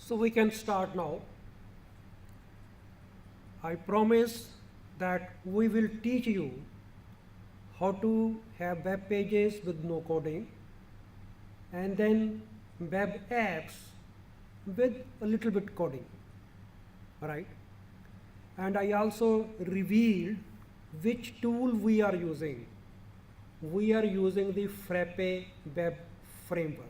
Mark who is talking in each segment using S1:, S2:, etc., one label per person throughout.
S1: So we can start now. I promise that we will teach you how to have web pages with no coding and then web apps with a little bit coding, right? And I also revealed which tool we are using. We are using the Frappe web framework.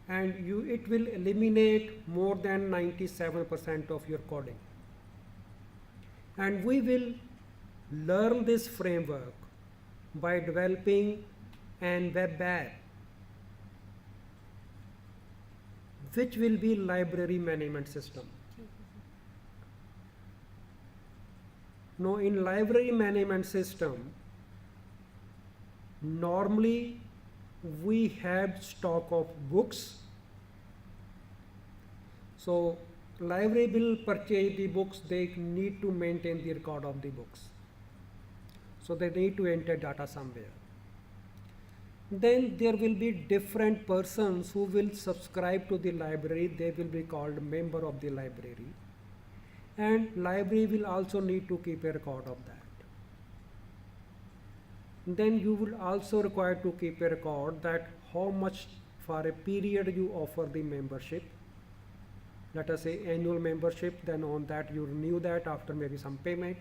S1: And it will eliminate more than 97% of your coding. And we will learn this framework by developing an web app, which will be library management system. Now in library management system, normally we have stock of books. So library will purchase the books, they need to maintain the record of the books. So they need to enter data somewhere. Then there will be different persons who will subscribe to the library. They will be called member of the library. And library will also need to keep a record of that. Then you will also require to keep a record that how much for a period you offer the membership. Let us say annual membership, then on that you renew that after maybe some payment.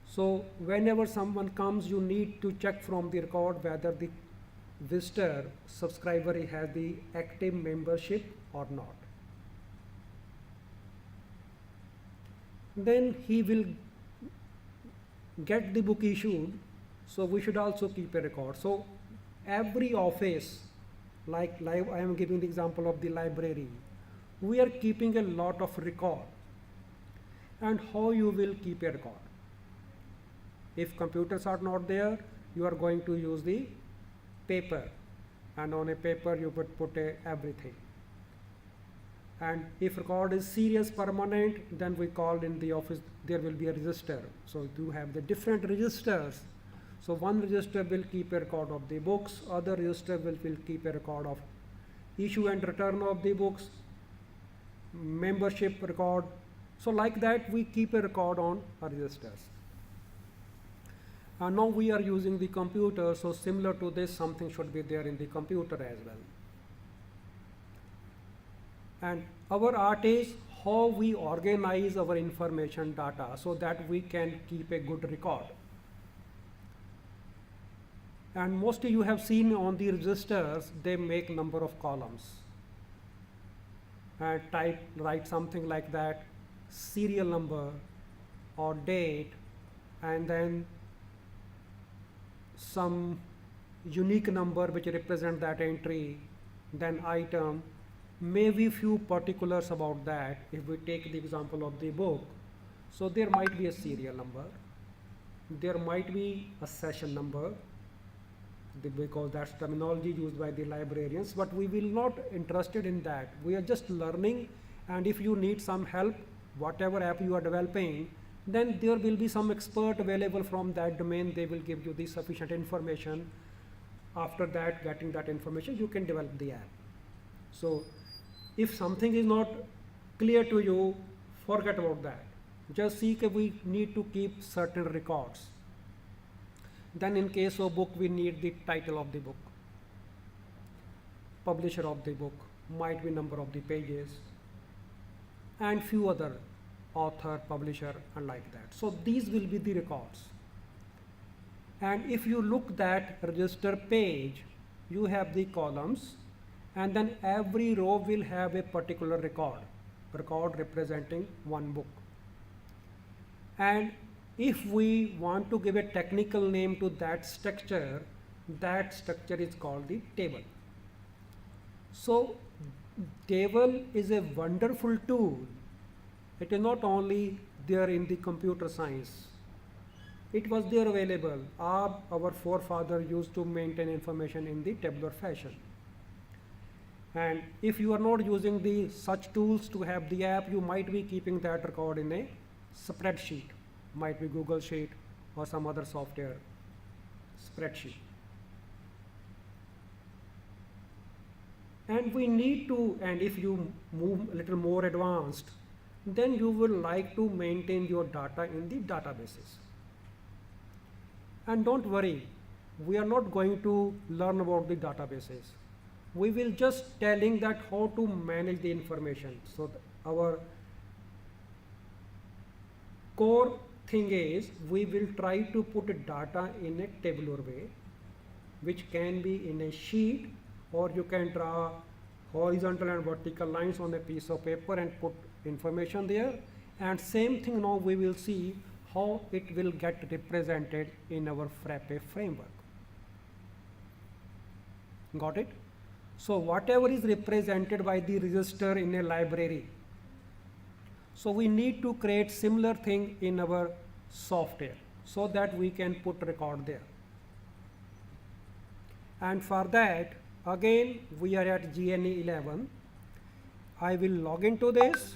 S1: So whenever someone comes, you need to check from the record whether the visitor subscriber has the active membership or not. Then he will get the book issued, so we should also keep a record. So every office, like I am giving the example of the library, we are keeping a lot of record. And how you will keep a record? If computers are not there, you are going to use the paper, and on a paper you would put everything. And if record is serious permanent, then we call in the office, there will be a register. So you have the different registers. So one register will keep a record of the books, other register will keep a record of issue and return of the books, membership record. So like that we keep a record on our registers. And now we are using the computer, so similar to this, something should be there in the computer as well. And our art is how we organize our information data so that we can keep a good record. And mostly you have seen on the registers, they make number of columns. And write something like that, serial number or date, and then some unique number which represent that entry, then item, maybe few particulars about that. If we take the example of the book, so there might be a serial number, there might be a session number, because that's terminology used by the librarians, but we will not interested in that. We are just learning, and if you need some help, whatever app you are developing, then there will be some expert available from that domain. They will give you the sufficient information. After that, getting that information, you can develop the app. So if something is not clear to you, forget about that. Just see that we need to keep certain records. Then in case of book, we need the title of the book, publisher of the book, might be number of the pages, and few other author, publisher, and like that. So these will be the records. And if you look that register page, you have the columns, and then every row will have a particular record representing one book. And if we want to give a technical name to that structure is called the table. So table is a wonderful tool. It is not only there in the computer science. It was there available. Our forefathers used to maintain information in the tabular fashion. And if you are not using such tools to have the app, you might be keeping that record in a spreadsheet. Might be Google Sheet or some other software spreadsheet. And we need to, and if you move a little more advanced, then you will like to maintain your data in the databases. And don't worry, we are not going to learn about the databases. We will just telling that how to manage the information. So our core thing is we will try to put data in a tabular way, which can be in a sheet, or you can draw horizontal and vertical lines on a piece of paper and put information there. And same thing now we will see how it will get represented in our Frappe framework. Got it? So whatever is represented by the register in a library, so we need to create similar thing in our software so that we can put record there. And for that, again, we are at GNE 11. I will log into this.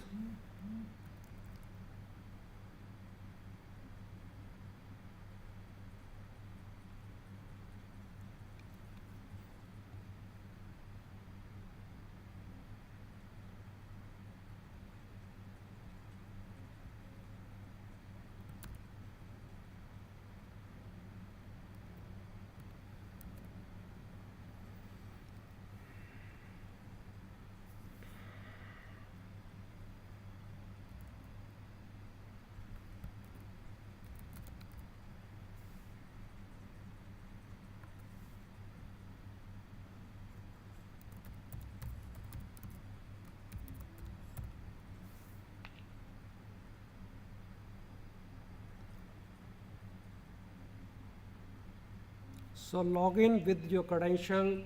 S1: So log in with your credential.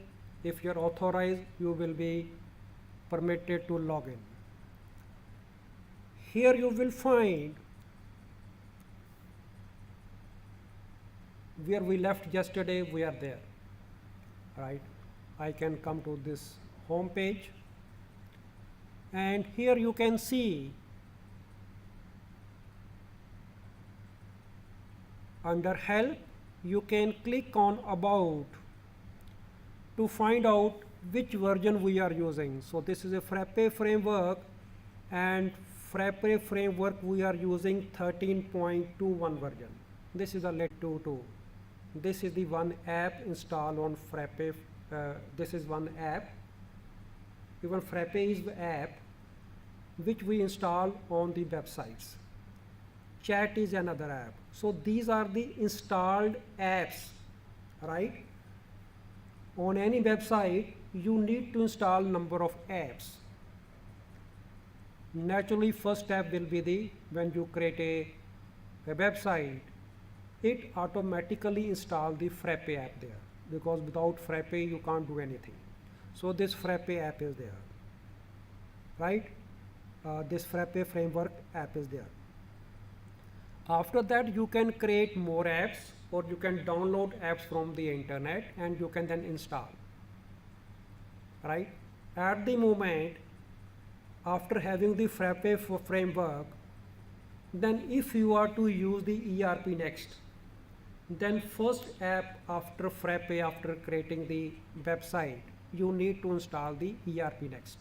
S1: If you're authorized, you will be permitted to log in. Here you will find where we left yesterday, we are there, right? I can come to this home page, and here you can see under help, you can click on about to find out which version we are using. So this is a Frappe framework, and Frappe framework we are using 13.21 version. This is a Let 2.2. This is the one app installed on Frappe. This is one app. Even Frappe is the app which we install on the websites. Chat is another app. So these are the installed apps, right? On any website, you need to install number of apps. Naturally, first step will be the, when you create a website, it automatically install the Frappe app there, because without Frappe you can't do anything. So this Frappe app is there, right? This Frappe framework app is there. After that, you can create more apps, or you can download apps from the internet and you can then install, right? At the moment, after having the Frappe framework, then if you are to use the ERP Next, then first app after Frappe, after creating the website, you need to install the ERP Next.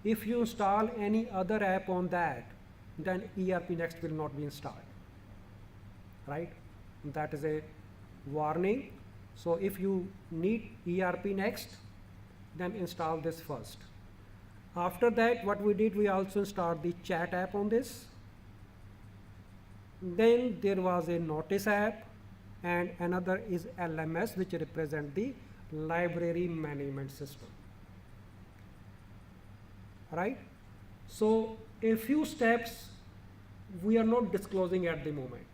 S1: If you install any other app on that, then ERP Next will not be installed, right? That is a warning. So if you need ERP Next, then install this first. After that, what we did, we also installed the chat app on this. Then there was a notice app, and another is LMS, which represent the library management system, right? So a few steps we are not disclosing at the moment.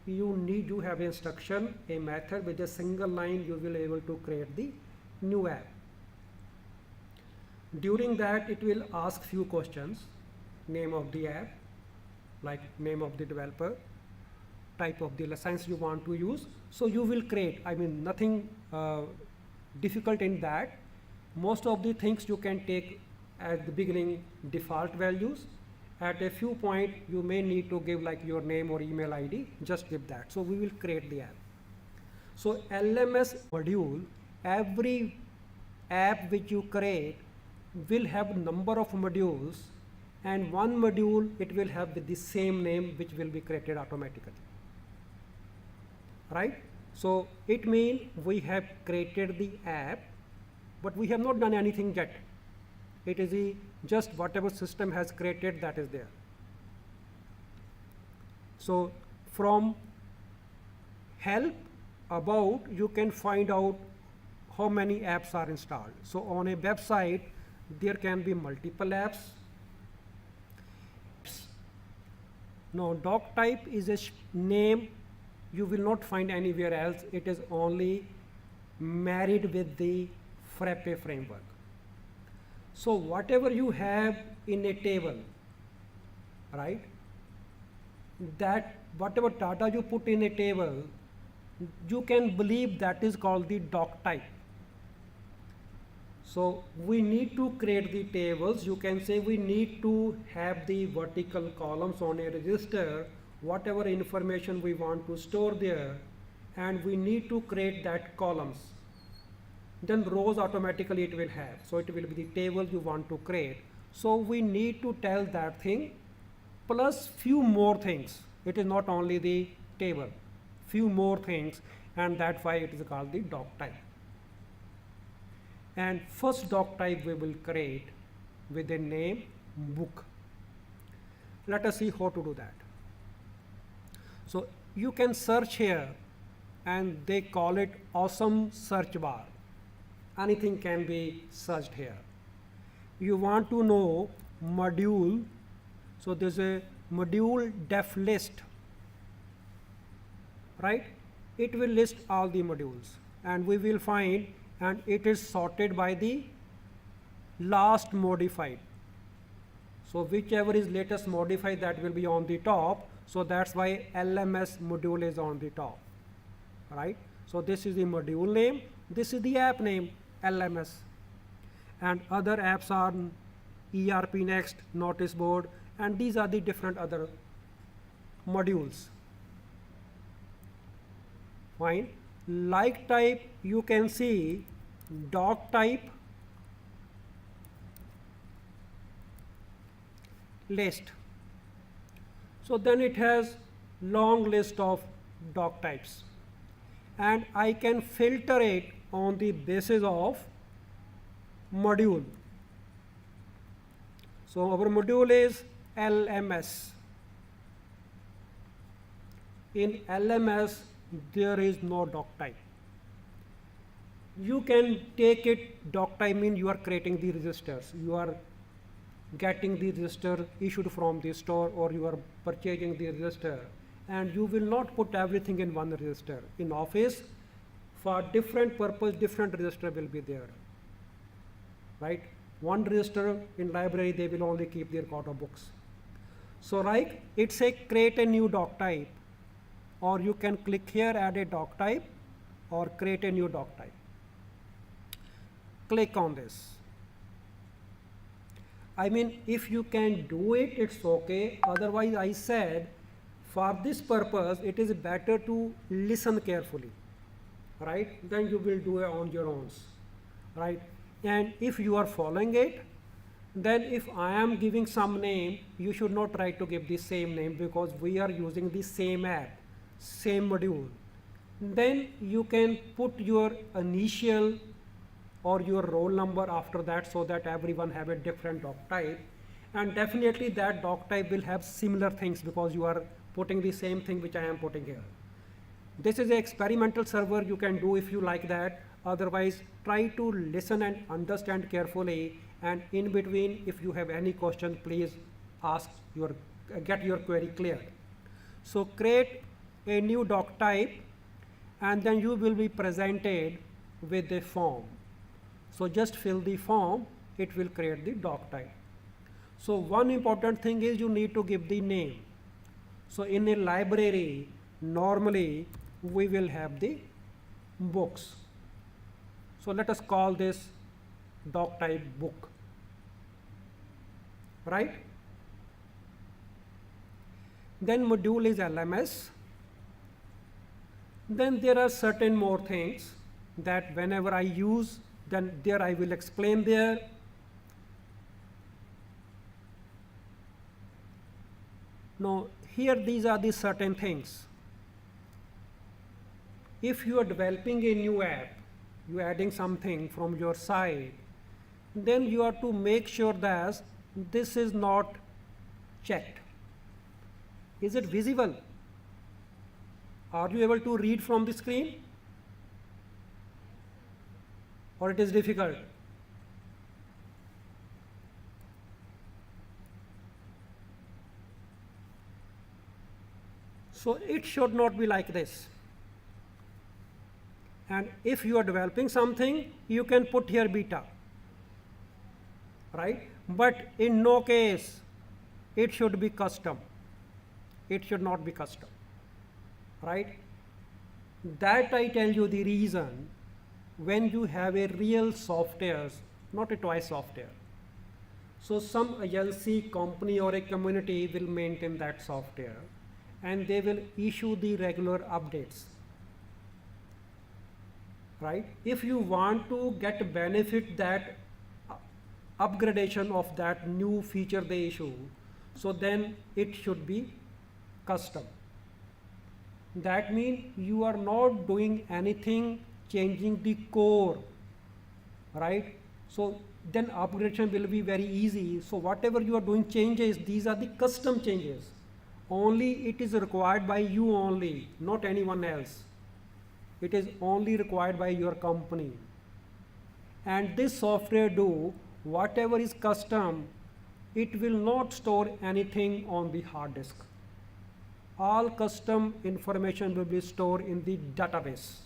S1: You need to have instruction, a method with a single line you will be able to create the new app. During that, it will ask few questions: name of the app, like name of the developer, type of the license you want to use. So you will create, I mean, nothing difficult in that. Most of the things you can take at the beginning default values. At a few point, you may need to give like your name or email ID, just give that. So we will create the app. So LMS module, every app which you create will have number of modules, and one module it will have with the same name which will be created automatically, right? So it means we have created the app, but we have not done anything yet. It is just whatever system has created, that is there. So from help about, you can find out how many apps are installed. So on a website there can be multiple apps. Now Doctype is a name you will not find anywhere else. It is only married with the Frappe framework. So whatever you have in a table, right, that whatever data you put in a table, you can believe that is called the Doctype. So we need to create the tables. You can say we need to have the vertical columns on a register, whatever information we want to store there, and we need to create that columns. Then rows automatically it will have. So it will be the table you want to create. So we need to tell that thing plus few more things. It is not only the table, few more things, and that's why it is called the Doctype. And first Doctype we will create with the name book. Let us see how to do that. So you can search here, and they call it awesome search bar. Anything can be searched here. You want to know module, so there's a module def list, right? It will list all the modules, and we will find, and it is sorted by the last modified. So whichever is latest modified, that will be on the top. So that's why LMS module is on the top, right? So this is the module name, this is the app name, LMS, and other apps are ERP Next, Notice Board, and these are the different other modules. Fine. Like type, you can see Doctype list. So then it has long list of Doctypes, and I can filter it on the basis of module. So our module is LMS. In LMS there is no Doctype. You can take it, Doctype means you are creating the registers. You are getting the register issued from the store, or you are purchasing the register, and you will not put everything in one register. In Office, for different purpose, different register will be there, right? One register in library, they will only keep their record of books. So right, it says create a new Doctype, or you can click here, add a Doctype, or create a new Doctype. Click on this. I mean, if you can do it, it's okay. Otherwise, I said, for this purpose, it is better to listen carefully, right? Then you will do it on your own, right? And if you are following it, then if I am giving some name, you should not try to give the same name, because we are using the same app, same module. Then you can put your initial or your roll number after that, so that everyone have a different Doctype, and definitely that Doctype will have similar things, because you are putting the same thing which I am putting here. This is an experimental server, you can do if you like that. Otherwise, try to listen and understand carefully, and in between, if you have any question, please ask your, get your query cleared. So create a new Doctype, and then you will be presented with a form. So just fill the form, it will create the Doctype. So one important thing is you need to give the name. So in a library, normally we will have the books. So let us call this Doctype book, right? Then module is LMS. Then there are certain more things that whenever I use then there I will explain there. Now here these are the certain things. If you are developing a new app, you are adding something from your side, then you have to make sure that this is not checked. Is it visible? Are you able to read from the screen? Or it is difficult? So it should not be like this. And if you are developing something, you can put here beta, right? But in no case, it should be custom. It should not be custom, right? That I tell you the reason when you have a real software, not a toy software. So some agency, company or a community will maintain that software and they will issue the regular updates. Right? If you want to get benefit that upgradation of that new feature they issue, so then it should be custom. That means you are not doing anything changing the core, right? So then upgradation will be very easy. So whatever you are doing changes, these are the custom changes. Only it is required by you only, not anyone else. It is only required by your company. And this software do whatever is custom, it will not store anything on the hard disk. All custom information will be stored in the database.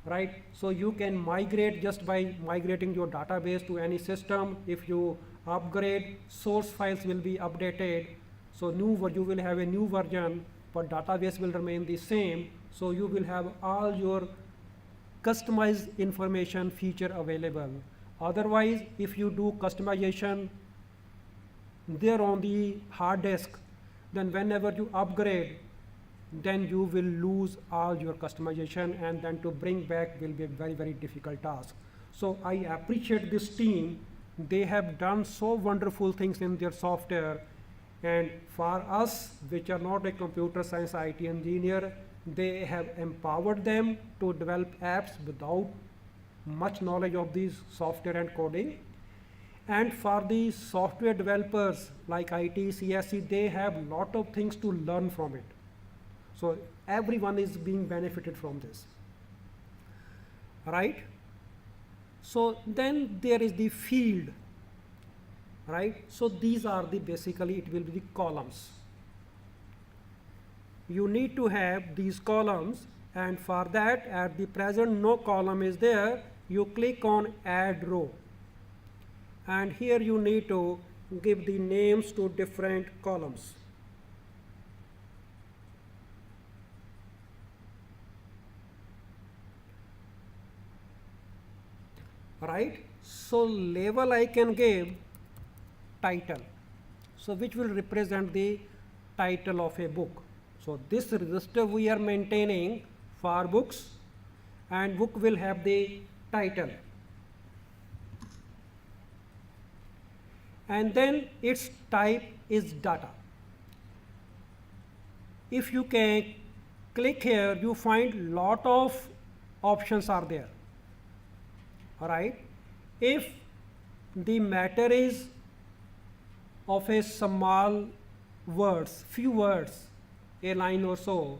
S1: Right? So you can migrate just by migrating your database to any system. If you upgrade, source files will be updated. So you will have a new version, but database will remain the same. So you will have all your customized information feature available. Otherwise, if you do customization there on the hard disk, then whenever you upgrade, then you will lose all your customization, and then to bring back will be a very, very difficult task. So I appreciate this team. They have done so wonderful things in their software, and for us, which are not a computer science IT engineer, they have empowered them to develop apps without much knowledge of these software and coding. And for the software developers like IT, CSE, they have a lot of things to learn from it. So everyone is being benefited from this, right? So then there is the field, right? So these are the basically it will be the columns. You need to have these columns, and for that at the present no column is there. You click on add row, and here you need to give the names to different columns. Right? So label I can give title, so which will represent the title of a book. So this register we are maintaining for books, and book will have the title. And then its type is data. If you can click here, you find lot of options are there. All right. If the matter is of a small words, few words, a line or so,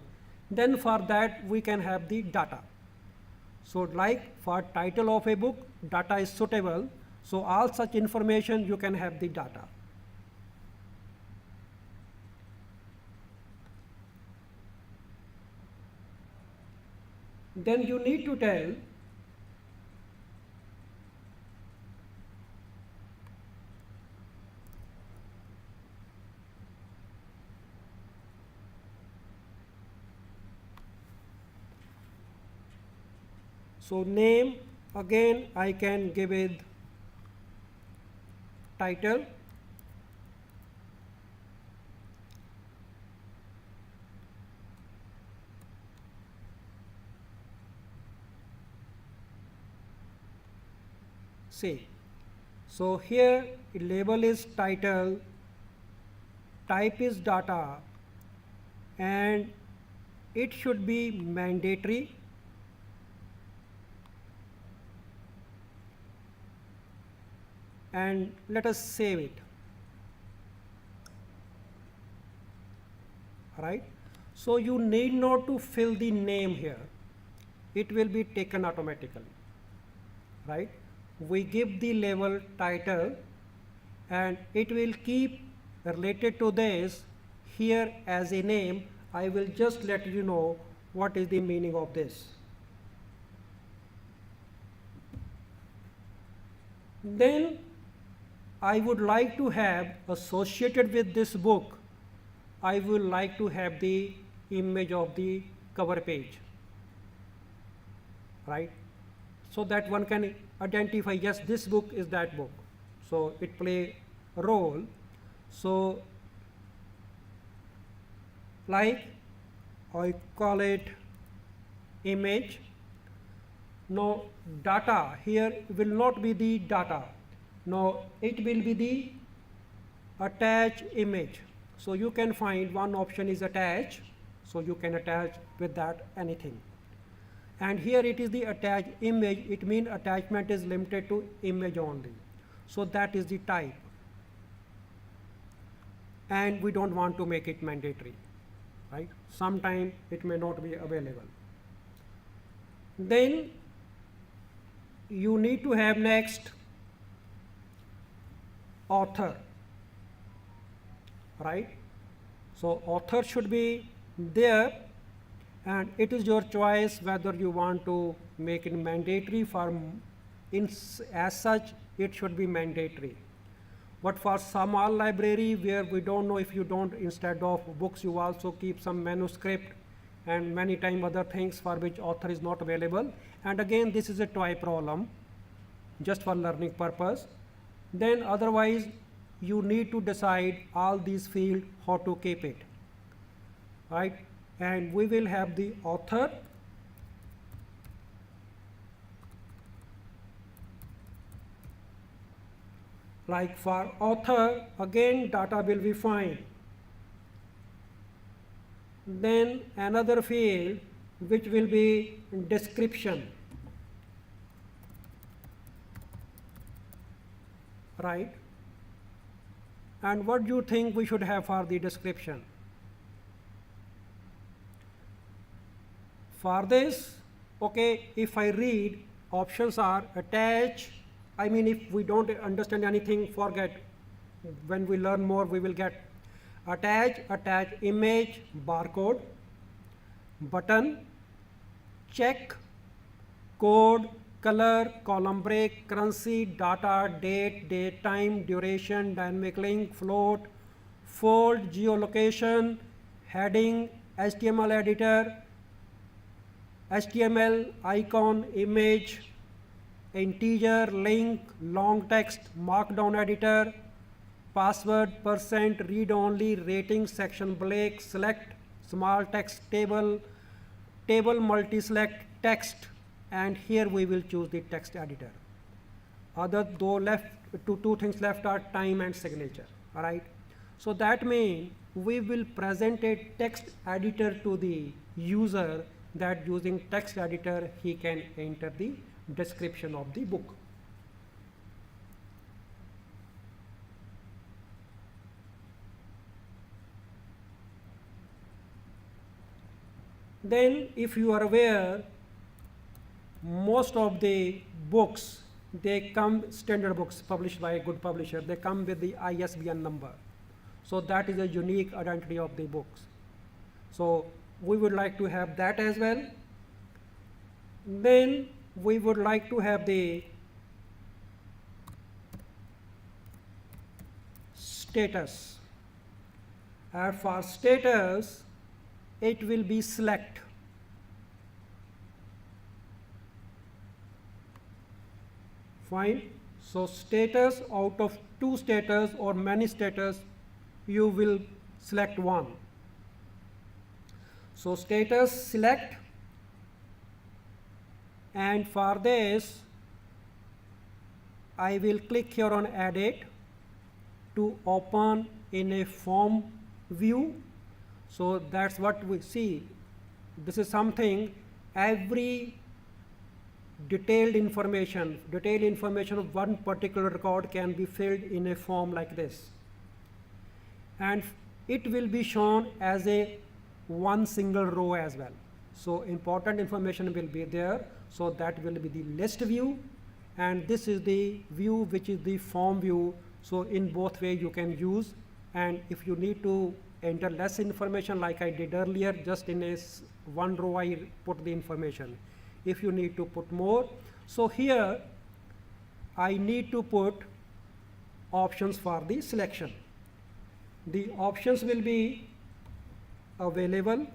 S1: then for that we can have the data. So like for title of a book, data is suitable. So all such information you can have the data. Then you need to tell so name, again I can give it title, See, so here label is title, type is data, and it should be mandatory, and let us save it. Right? So you need not to fill the name here. It will be taken automatically. Right? We give the label title and it will keep related to this here as a name. I will just let you know what is the meaning of this. Then I would like to have associated with this book, I will like to have the image of the cover page, right? So that one can identify, yes, this book is that book. So it play a role. So like I call it image. Now data here will not be the data. Now it will be the attach image. So you can find one option is attach. So you can attach with that anything. And here it is the attached image. It means attachment is limited to image only. So that is the type. And we don't want to make it mandatory, right? Sometime it may not be available. Then you need to have next author, right? So author should be there, and it is your choice whether you want to make it mandatory. For as such it should be mandatory. But for some library where we don't know, if you don't, instead of books you also keep some manuscript and many time other things for which author is not available, and again this is a toy problem just for learning purpose. Then otherwise you need to decide all these fields how to keep it, right? And we will have the author, like for author again data will be fine. Then another field which will be description, right? And what do you think we should have for the description? For this, okay, if I read, options are attach. I mean, if we don't understand anything, forget. When we learn more, we will get attach, attach image, barcode, button, check, code, color, column break, currency, data, date, date time, duration, dynamic link, float, fold, geolocation, heading, HTML editor, HTML, icon, image, integer, link, long text, markdown editor, password, percent, read only, rating, section break, select, small text table, table multi-select, text, and here we will choose the text editor. Other though left, two things left are time and signature, all right? So that means we will present a text editor to the user, that using text editor he can enter the description of the book. Then if you are aware, most of the books, they come, standard books published by a good publisher, they come with the ISBN number. So that is a unique identity of the books. So we would like to have that as well. Then we would like to have the status. And for status, it will be select. Fine. So status, out of 2 status or many status, you will select one. So status select, and for this I will click here on edit to open in a form view. So that's what we see. This is something, every detailed information of one particular record can be filled in a form like this. And it will be shown as a one single row as well. So important information will be there. So that will be the list view, and this is the view which is the form view. So in both ways you can use, and if you need to enter less information like I did earlier, just in a one row I put the information. If you need to put more, so here I need to put options for the selection. The options will be available,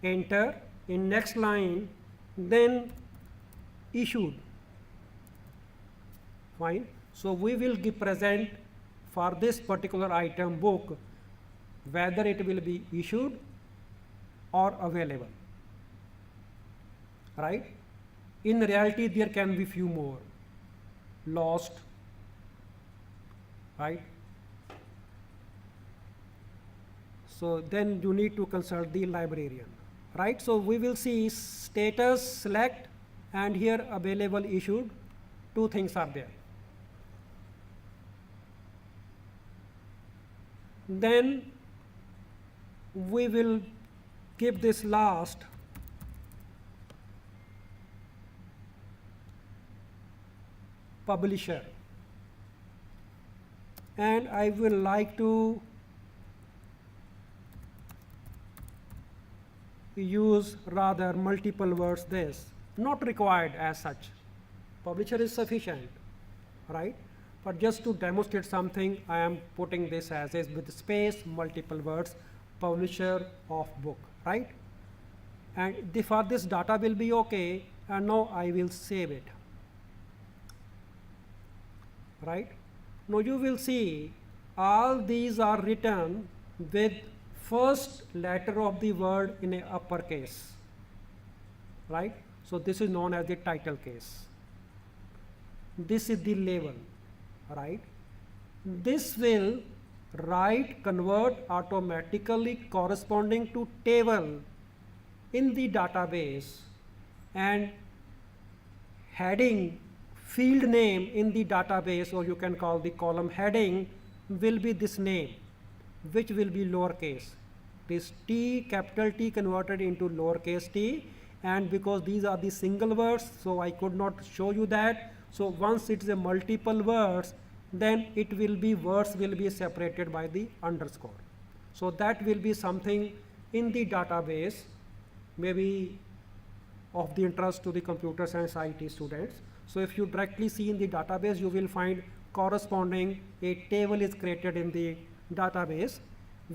S1: enter, in next line, then issued. Fine. So we will give present for this particular item book whether it will be issued or available, right? In reality there can be few more, lost, right? So then you need to consult the librarian, right? So we will see status, select, and here available, issued, two things are there. Then we will give this last publisher, and I will like to use rather multiple words this, not required as such. Publisher is sufficient, right? But just to demonstrate something, I am putting this as is with space, multiple words, publisher of book, right? And for this data will be okay, and now I will save it, right? Now you will see all these are written with first letter of the word in a uppercase, right? So this is known as the title case. This is the label, right? This will convert automatically corresponding to table in the database, and heading, field name in the database, or you can call the column heading, will be this name, which will be lowercase. This T, capital T converted into lowercase t, and because these are the single words, so I could not show you that. So once it's a multiple words, then it will be, words will be separated by the underscore. So that will be something in the database, maybe of the interest to the computer science IT students. So if you directly see in the database, you will find corresponding a table is created in the database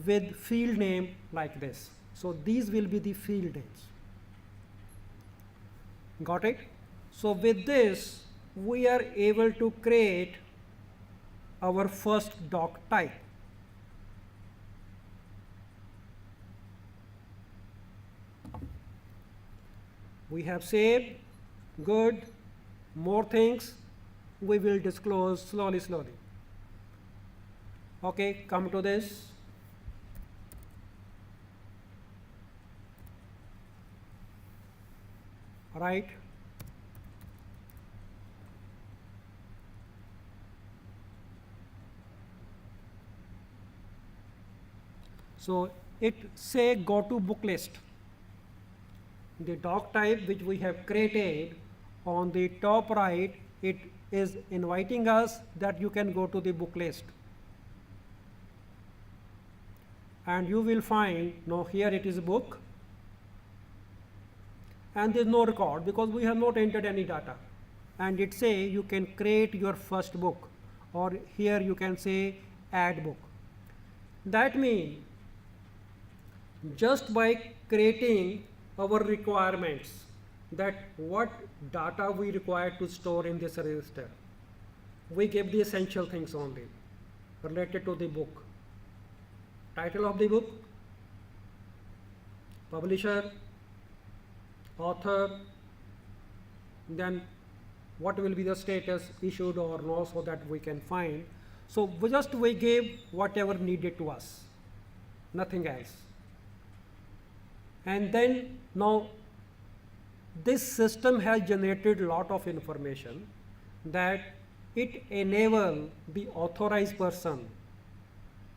S1: with field name like this. So these will be the field names. Got it? So with this, we are able to create our first doc type. We have saved, good, more things we will disclose slowly. Okay, come to this. Right. So it say go to book list. The doc type which we have created, on the top right, it is inviting us that you can go to the book list. And you will find, now here it is book, and there is no record because we have not entered any data. And it say you can create your first book, or here you can say add book. That means just by creating our requirements, that what data we require to store in this register, we give the essential things only related to the book. Title of the book, publisher, author, then what will be the status, issued or no, so that we can find. So we gave whatever needed to us, nothing else. And then now this system has generated a lot of information that it enable the authorized person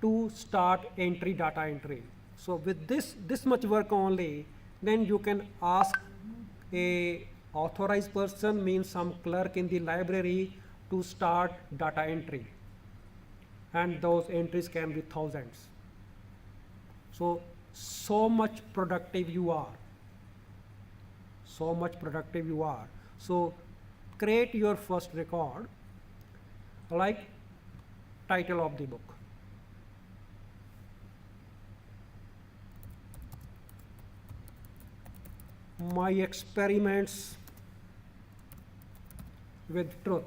S1: to start data entry. So with this much work only, then you can ask a authorized person, means some clerk in the library, to start data entry. And those entries can be thousands. So much productive you are. So much productive you are. So create your first record, like title of the book. My experiments with truth.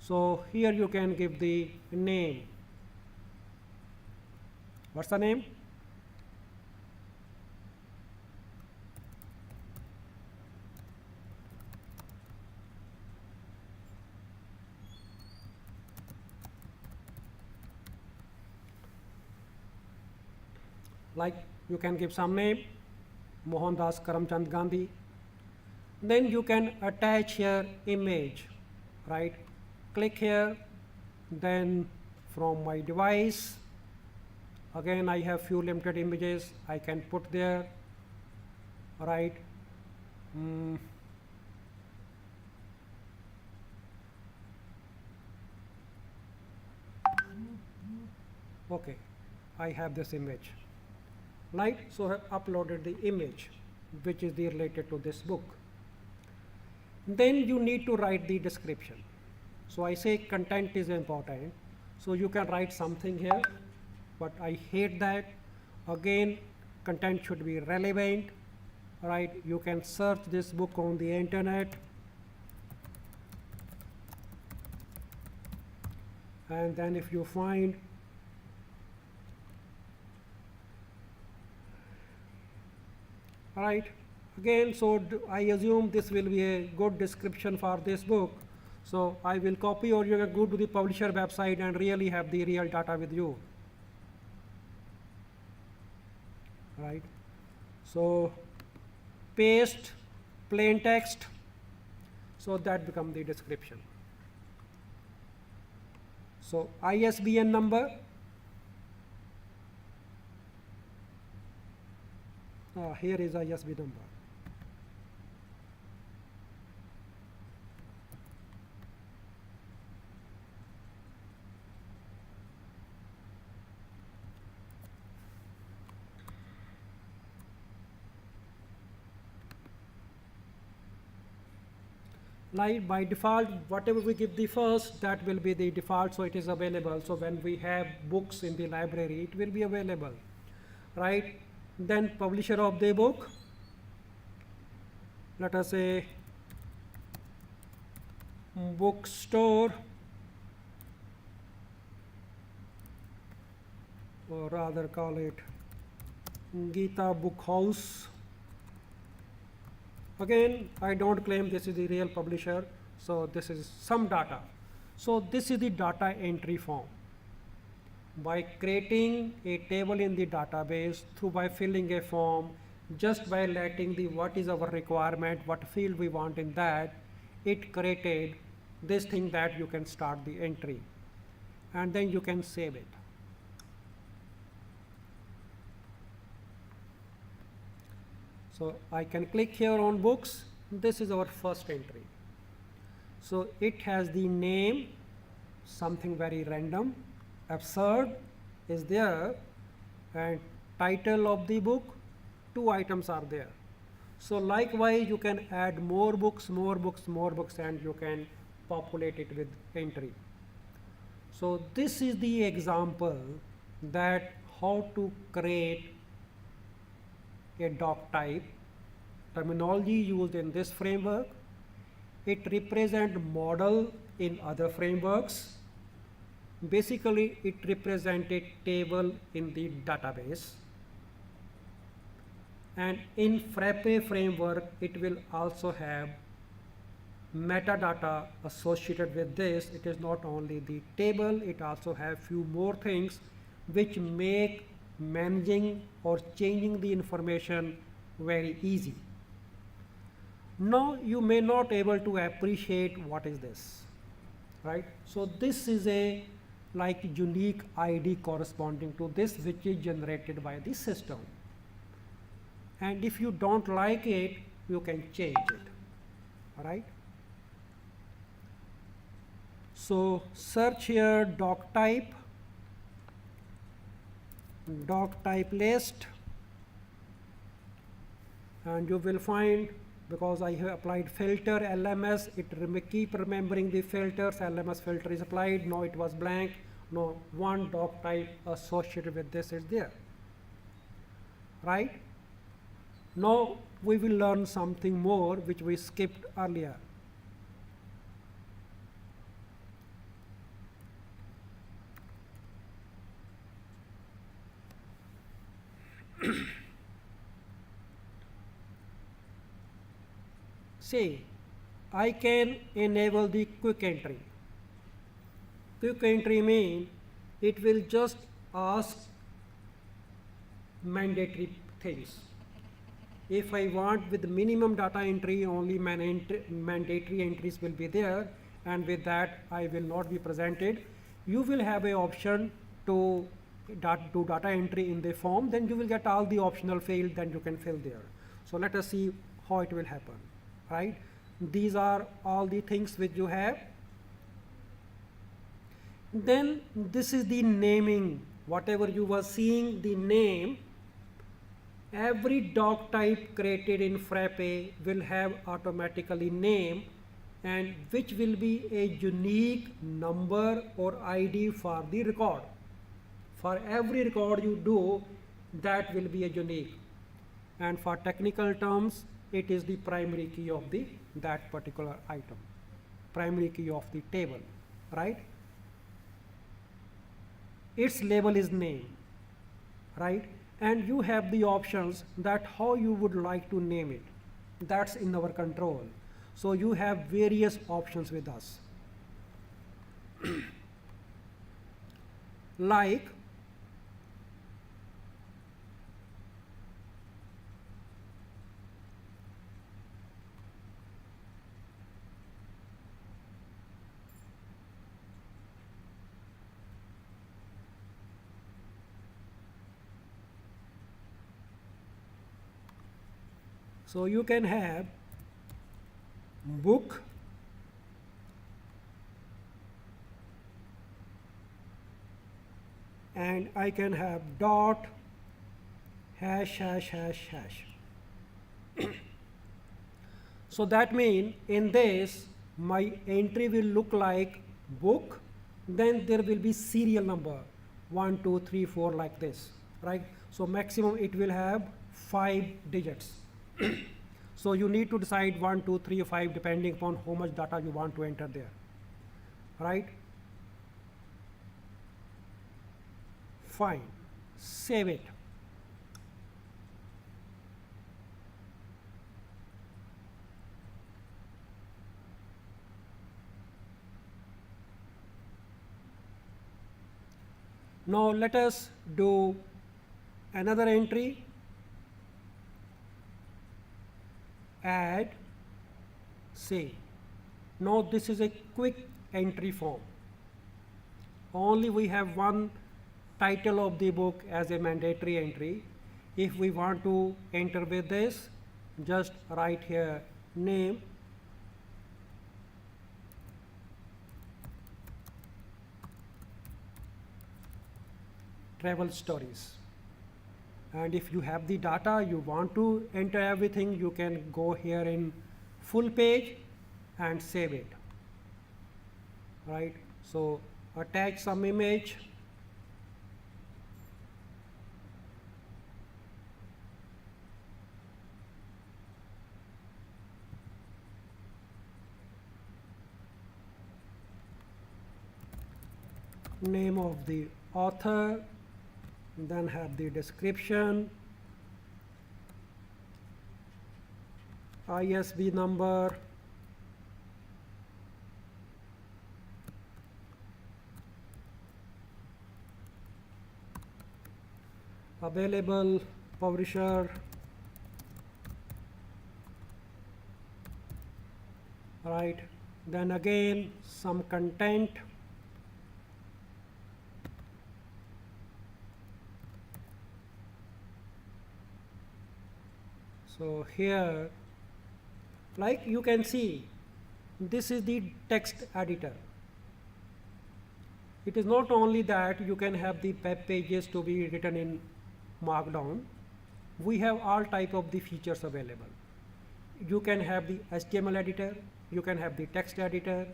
S1: So here you can give the name. What's the name? Like you can give some name, Mohandas Karamchand Gandhi. Then you can attach here image, right? Click here, then from my device, again I have few limited images I can put there, right? Okay, I have this image, right? So I have uploaded the image which is related to this book. Then you need to write the description. So I say content is important, so you can write something here, but I hate that. Again, content should be relevant, right? You can search this book on the internet, and then if you find right, again, so I assume this will be a good description for this book. So I will copy, or you can go to the publisher website and really have the real data with you, right? So paste plain text, so that become the description. So ISBN number, here is ISBN number. Like by default, whatever we give the first, that will be the default, so it is available. So when we have books in the library, it will be available, right? Then publisher of the book, let us say bookstore, or rather call it Gita Book House. Again, I don't claim this is the real publisher, so this is some data. So this is the data entry form. By creating a table in the database, by filling a form, just by letting the what is our requirement, what field we want in that, it created this thing that you can start the entry, and then you can save it. So I can click here on books. This is our first entry. So it has the name, something very random, absurd is there, and title of the book, 2 items are there. So likewise, you can add more books, and you can populate it with entry. So this is the example that how to create a Doctype. Terminology used in this framework. It represents model in other frameworks. Basically, it represents a table in the database. And in Frappe framework, it will also have metadata associated with this. It is not only the table, it also have few more things which make managing or changing the information very easy. Now you may not able to appreciate what is this, right? So this is a like unique ID corresponding to this which is generated by the system. And if you don't like it, you can change it, all right? So search here Doctype list, and you will find, because I have applied filter LMS, it keep remembering the filters. LMS filter is applied. Now it was blank. No, one Doctype associated with this is there, right? Now we will learn something more which we skipped earlier. Say, I can enable the quick entry. Quick entry means it will just ask mandatory things. If I want with minimum data entry, only mandatory entries will be there, and with that I will not be presented. You will have an option to do data entry in the form, then you will get all the optional field, then you can fill there. So let us see how it will happen, right? These are all the things which you have. Then this is the naming. Whatever you were seeing, the name, every doc type created in Frappe will have automatically name, and which will be a unique number or ID for the record. For every record you do, that will be a unique. And for technical terms, it is the primary key of that particular item, primary key of the table, right? Its label is name, right? And you have the options that how you would like to name it. That's in our control. So you have various options with us. Like so you can have book and I can have dot hash hash hash hash. So that means in this my entry will look like book, then there will be serial number 1 2 3 4 like this, right? So maximum it will have 5 digits. So you need to decide 1 2 3 5 depending upon how much data you want to enter there, right? Fine, save it. Now let us do another entry. Add, say. Now this is a quick entry form. Only we have one title of the book as a mandatory entry. If we want to enter with this, just write here name, travel stories. And if you have the data, you want to enter everything, you can go here in full page and save it, right? So attach some image. Name of the author, then have the description, ISB number, available publisher, right? Then again some content, so here, like you can see, this is the text editor. It is not only that you can have the web pages to be written in Markdown. We have all type of the features available. You can have the HTML editor, you can have the text editor,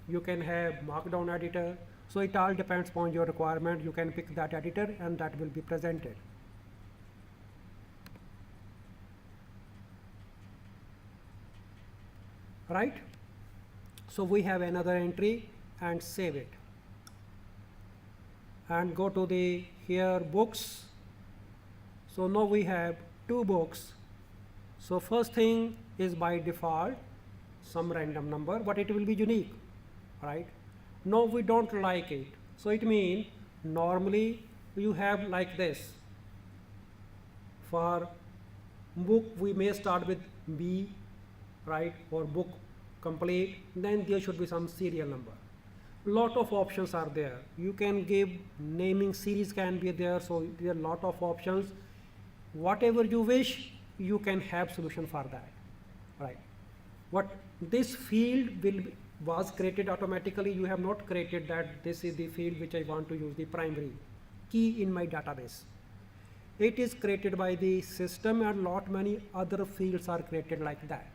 S1: you can have Markdown editor. So it all depends upon your requirement. You can pick that editor and that will be presented. Right? So we have another entry and save it. And go to the here books. So now we have 2 books. So first thing is by default some random number, but it will be unique, right? No, we don't like it. So it means normally you have like this. For book we may start with B, right, or book complete, then there should be some serial number. Lot of options are there. You can give naming series can be there, so there are lot of options. Whatever you wish, you can have solution for that, right? What this field was created automatically. You have not created that this is the field which I want to use the primary key in my database. It is created by the system, and lot many other fields are created like that.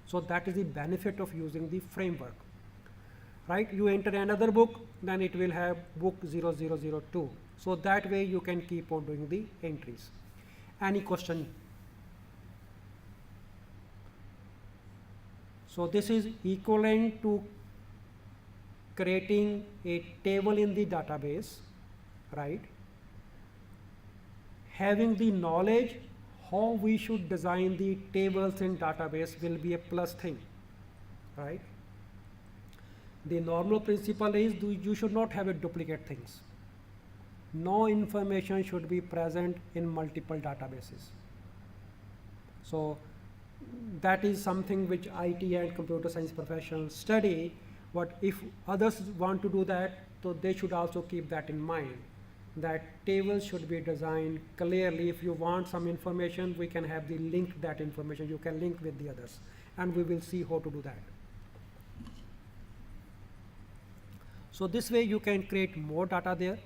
S1: So that is the benefit of using the framework, right? You enter another book, then it will have book 0002. So that way you can keep on doing the entries. Any question? So this is equivalent to creating a table in the database, right? Having the knowledge how we should design the tables in database will be a plus thing, right? The normal principle is you should not have a duplicate things. No information should be present in multiple databases. So that is something which IT and computer science professionals study. But if others want to do that, so they should also keep that in mind, that tables should be designed clearly. If you want some information, we can have the link that information. You can link with the others, and we will see how to do that. So this way you can create more data there.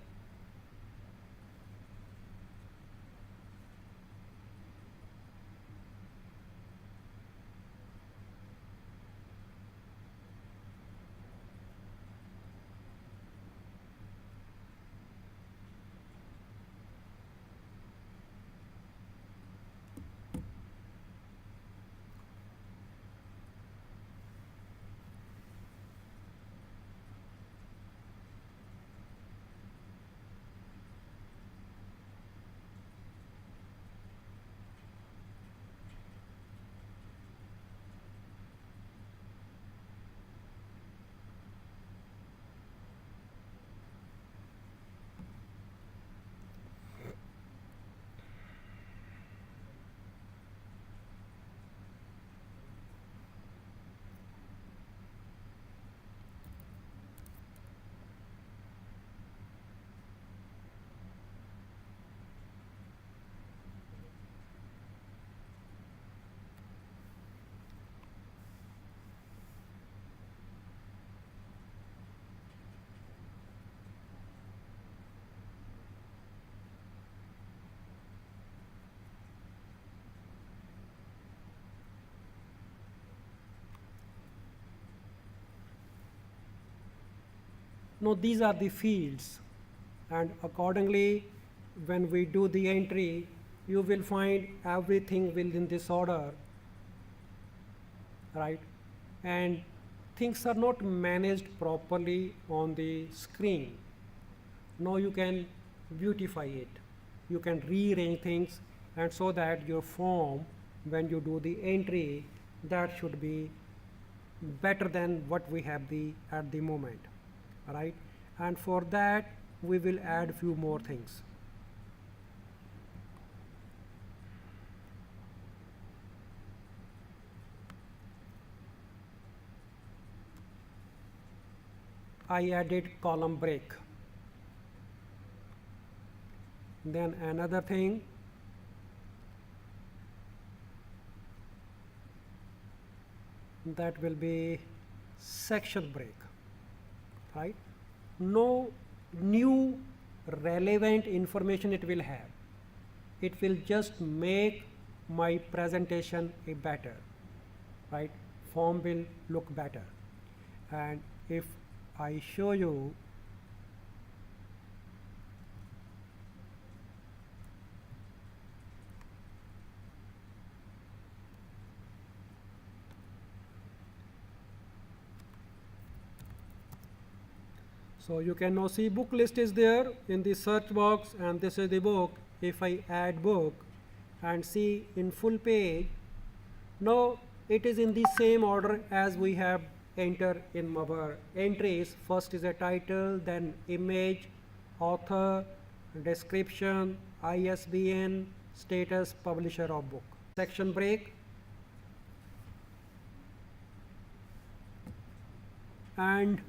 S1: Now these are the fields, and accordingly when we do the entry, you will find everything within this order, right? And things are not managed properly on the screen. Now you can beautify it. You can rearrange things, and so that your form when you do the entry, that should be better than what we have at the moment, right? And for that we will add few more things. I added column break. Then another thing, that will be section break, right? No new relevant information it will have. It will just make my presentation a better, right? Form will look better. And if I show you, so you can now see book list is there in the search box, and this is the book. If I add book and see in full page, now it is in the same order as we have entered in our entries. First is a title, then image, author, description, ISBN, status, publisher of book. Section break, and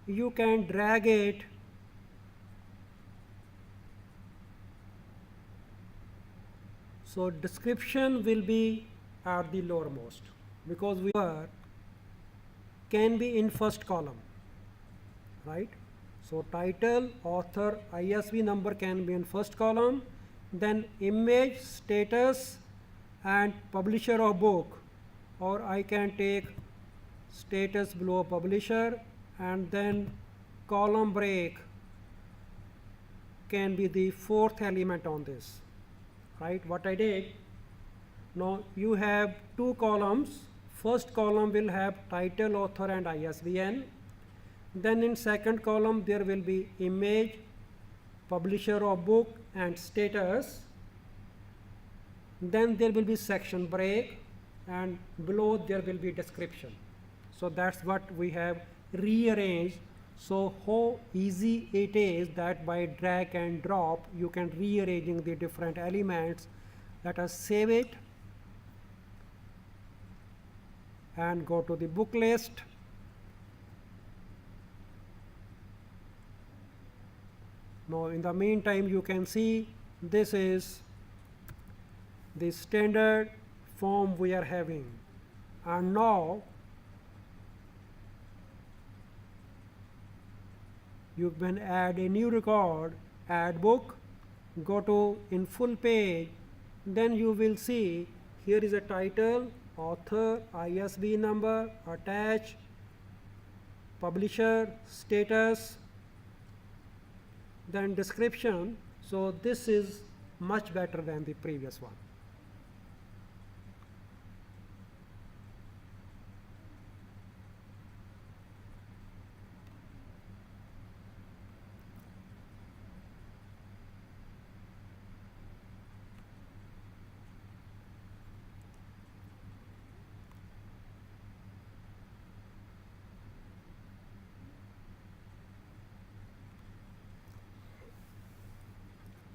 S1: you can drag it so description will be at the lowermost, because we can be in first column, right? So title, author, ISBN number can be in first column, then image, status, and publisher of book, or I can take status below publisher, and then column break can be the fourth element on this, right? What I did, now you have two columns. First column will have title, author, and ISBN. Then in second column there will be image, publisher of book, and status. Then there will be section break, and below there will be description. So that's what we have rearranged. So how easy it is that by drag and drop you can rearranging the different elements. Let us save it and go to the book list. Now in the meantime you can see this is the standard form we are having, and now you can add a new record, add book, go to in full page, then you will see here is a title, author, ISBN number, attach, publisher, status, then description. So this is much better than the previous one.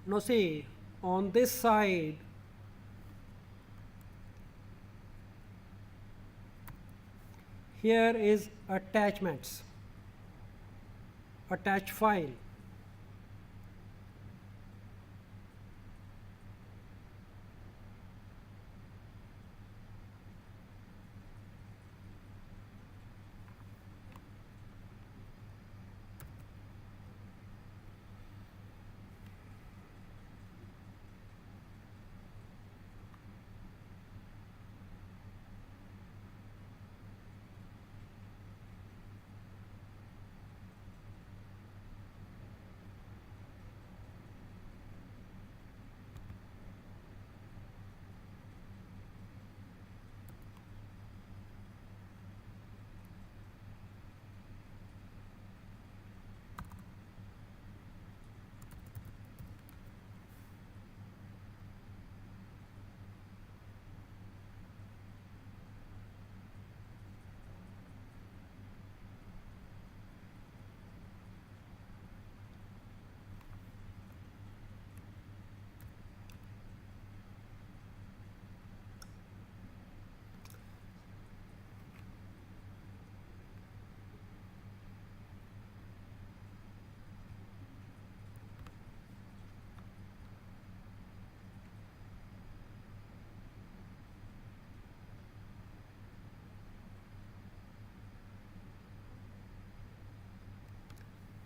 S1: Now see, on this side, here is attachments, attach file.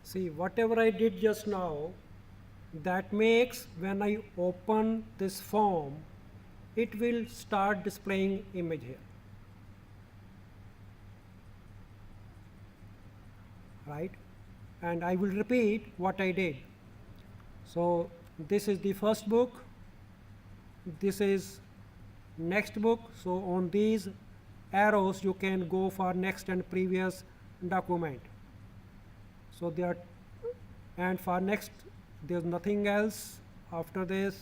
S1: See, whatever I did just now, that makes when I open this form, it will start displaying image here, right? And I will repeat what I did. So this is the first book, this is next book. So on these arrows you can go for next and previous document. So there, and for next there's nothing else after this.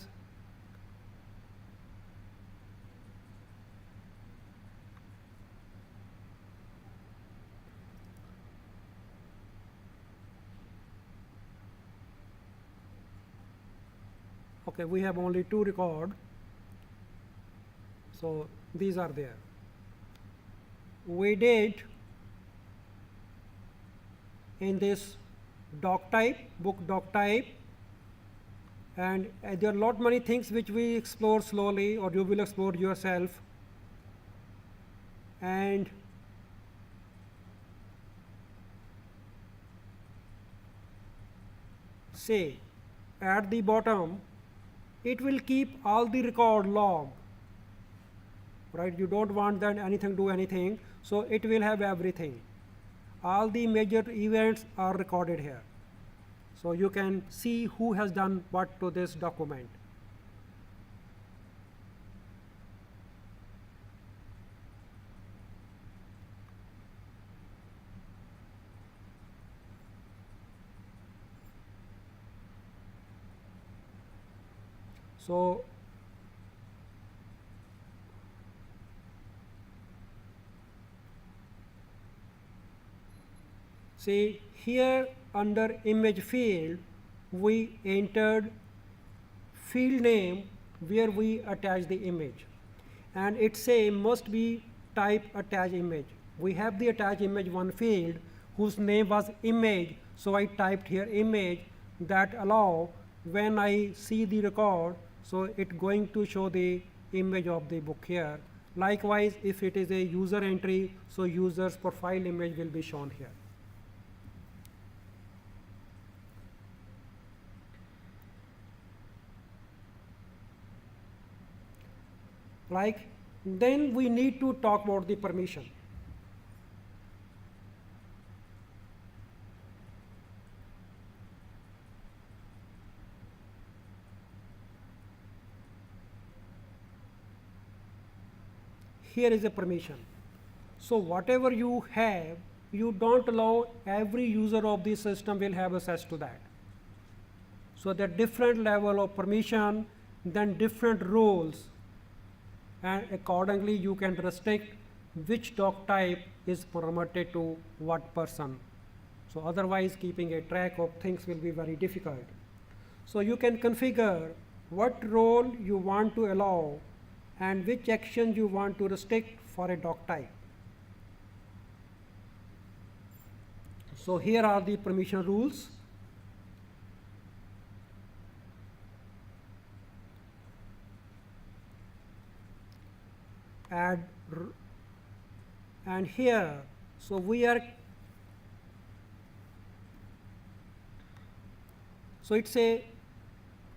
S1: Okay, we have only 2 record, so these are there. We did in this Doctype, book Doctype, and there are lot many things which we explore slowly, or you will explore yourself. And say at the bottom it will keep all the record log, right? You don't want that anything do anything, so it will have everything. All the major events are recorded here, so you can see who has done what to this document. So see here under image field, we entered field name where we attach the image, and it say must be type attach image. We have the attach image one field whose name was image, so I typed here image. That allow when I see the record, so it going to show the image of the book here. Likewise, if it is a user entry, so user's profile image will be shown here. Like, then we need to talk about the permission. Here is a permission. So whatever you have, you don't allow every user of the system will have access to that. So the different level of permission, then different roles, and accordingly you can restrict which doc type is permitted to what person. So otherwise keeping a track of things will be very difficult. So you can configure what role you want to allow and which action you want to restrict for a doc type. So here are the permission rules. Add, and here, so we are, so it's a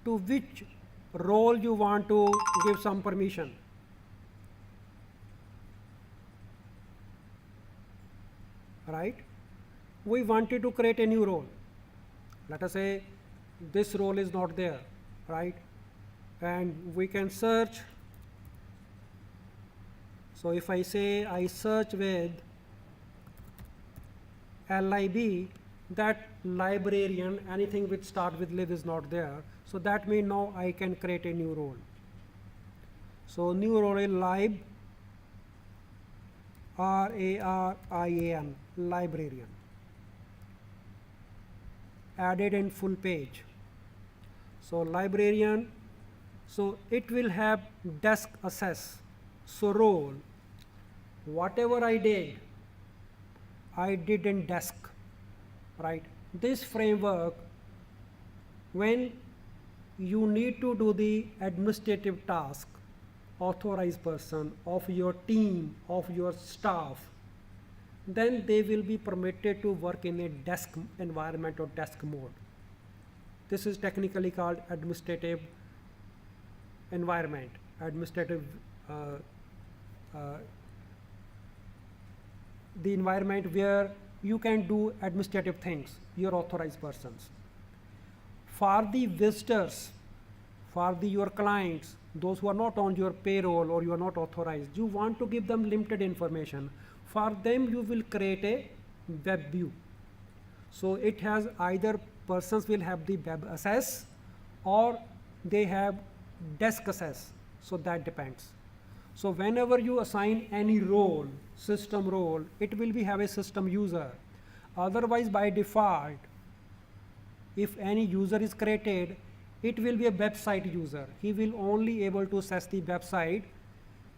S1: to which role you want to give some permission. Right? We wanted to create a new role. Let us say this role is not there, right? And we can search. So if I say I search with LIB, that librarian, anything which start with lib is not there. So that means now I can create a new role. So new role is lib, RARIAN, librarian. Added in full page. So librarian, so it will have desk access. So role, whatever I did in desk, right? This framework, when you need to do the administrative task, authorized person of your team, of your staff, then they will be permitted to work in a desk environment or desk mode. This is technically called administrative environment, administrative the environment where you can do administrative things, your authorized persons. For the visitors, for your clients, those who are not on your payroll or you are not authorized, you want to give them limited information. For them, you will create a web view. So it has either persons will have the web access or they have desk access. So that depends. So whenever you assign any role, system role, it will be have a system user. Otherwise, by default, if any user is created, it will be a website user. He will only able to access the website.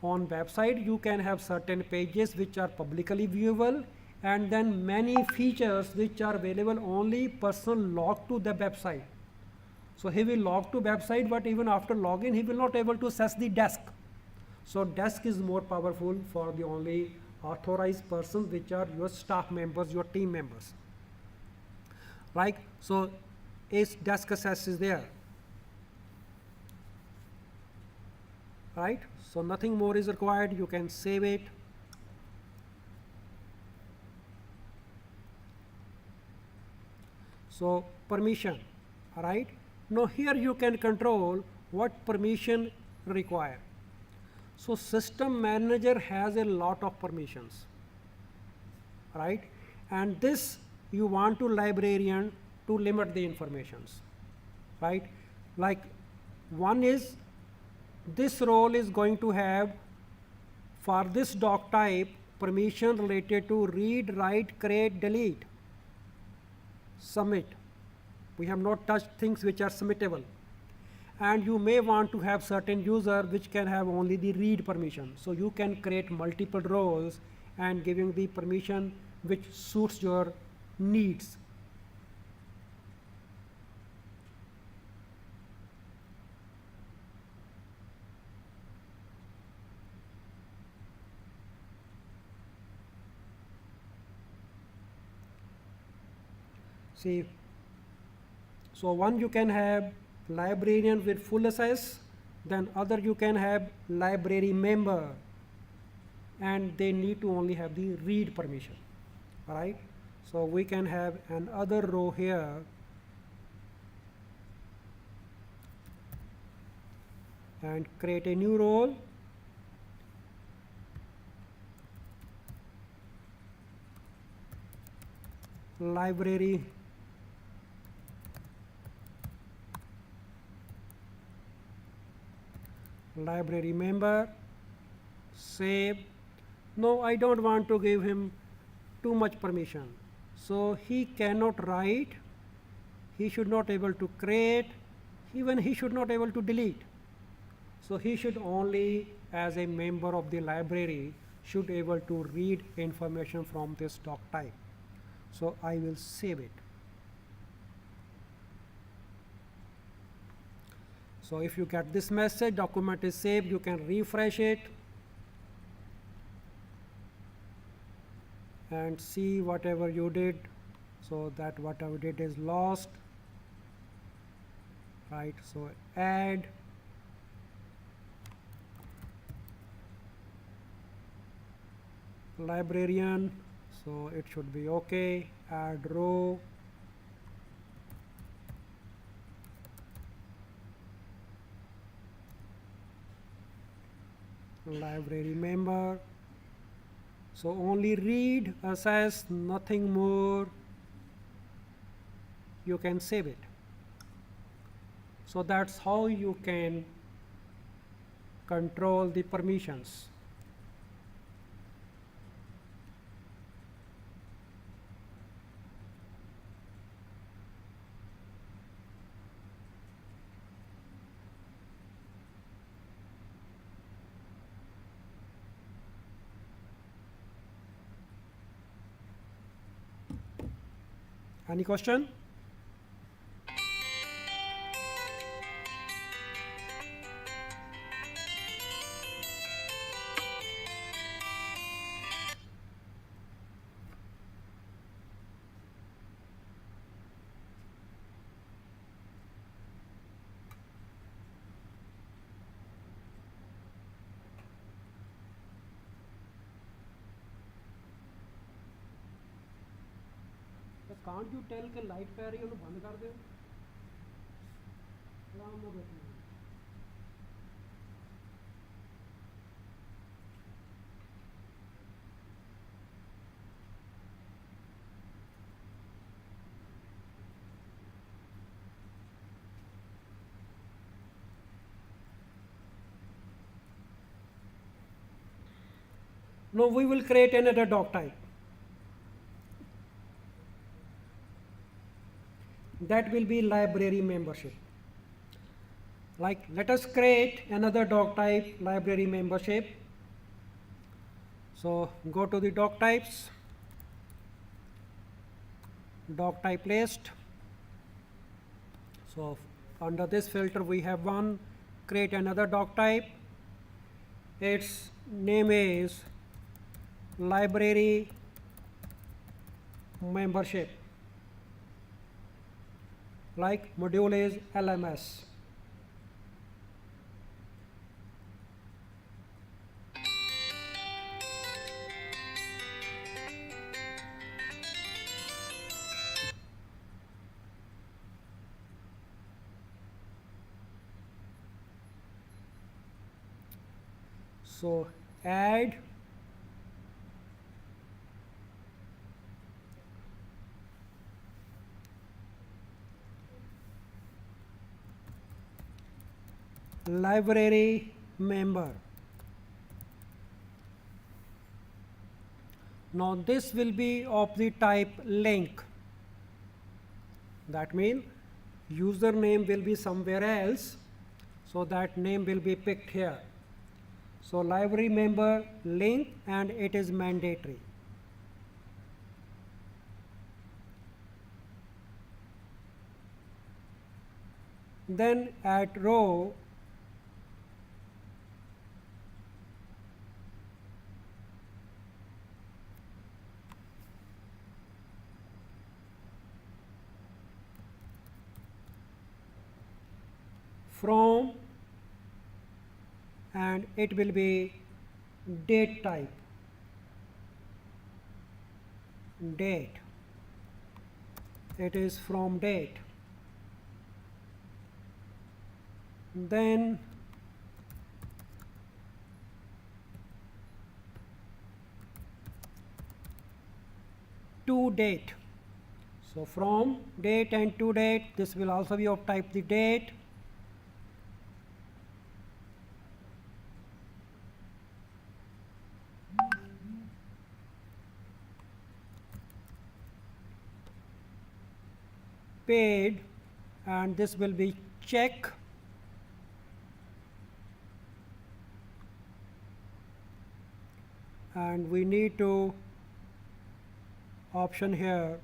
S1: On website, you can have certain pages which are publicly viewable, and then many features which are available only person log to the website. So he will log to website, but even after login, he will not able to access the desk. So desk is more powerful for the only authorized persons, which are your staff members, your team members. Right? So its desk access is there. Right? So nothing more is required. You can save it. So permission. Right? Now here you can control what permission require. So system manager has a lot of permissions, right? And this you want to librarian to limit the informations, right? Like one is this role is going to have for this doc type permission related to read, write, create, delete, submit. We have not touched things which are submittable. And you may want to have certain user which can have only the read permission. So you can create multiple roles and giving the permission which suits your needs. See, so one you can have librarian with full access, then other you can have library member, and they need to only have the read permission. All right, so we can have another row here, and create a new role. Library member, save. No, I don't want to give him too much permission. So he cannot write, he should not able to create, even he should not able to delete. So he should only, as a member of the library, should able to read information from this doc type. So I will save it. So if you get this message, document is saved, you can refresh it and see whatever you did. So that whatever you did is lost. Right, so add. Librarian, so it should be okay. Add row. Library member. So only read, access, nothing more. You can save it. So that's how you can control the permissions. Any question? can't you tell कि light पै रही है उन्हें बंद कर दो आराम ना बैठो Now we will create another doc type. That will be library membership. Like let us create another doc type library membership. So go to the doc types, doc type list. So under this filter we have one, create another doc type. Its name is library membership, like module is LMS. So add library member. Now this will be of the type link. That means username will be somewhere else, so that name will be picked here. So library member link, and it is mandatory. Then at row, from, and it will be date type, date, it is from date. Then to date, so from date and to date, this will also be of type the date. Paid, and this will be check, and we need to option here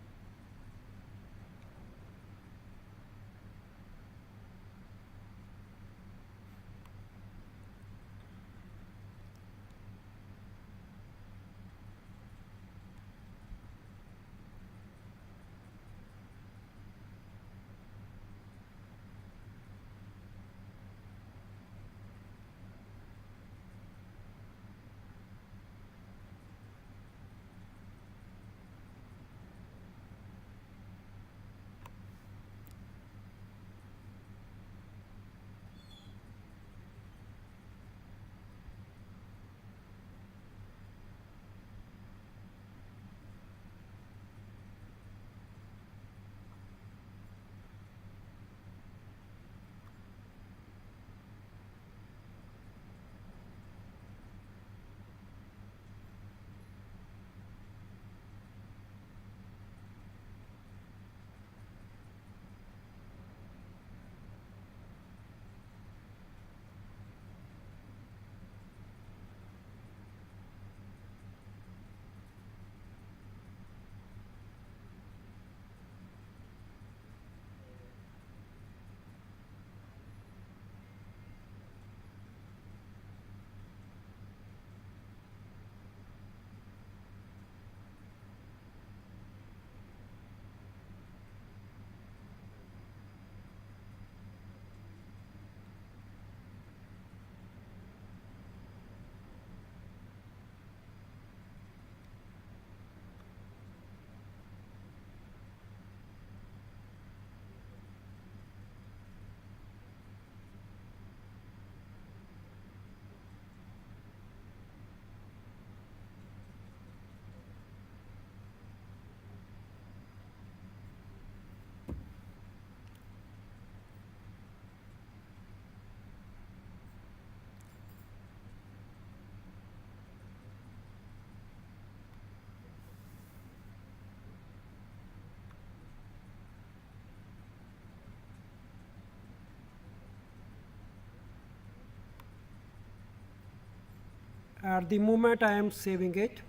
S1: At the moment I am saving it.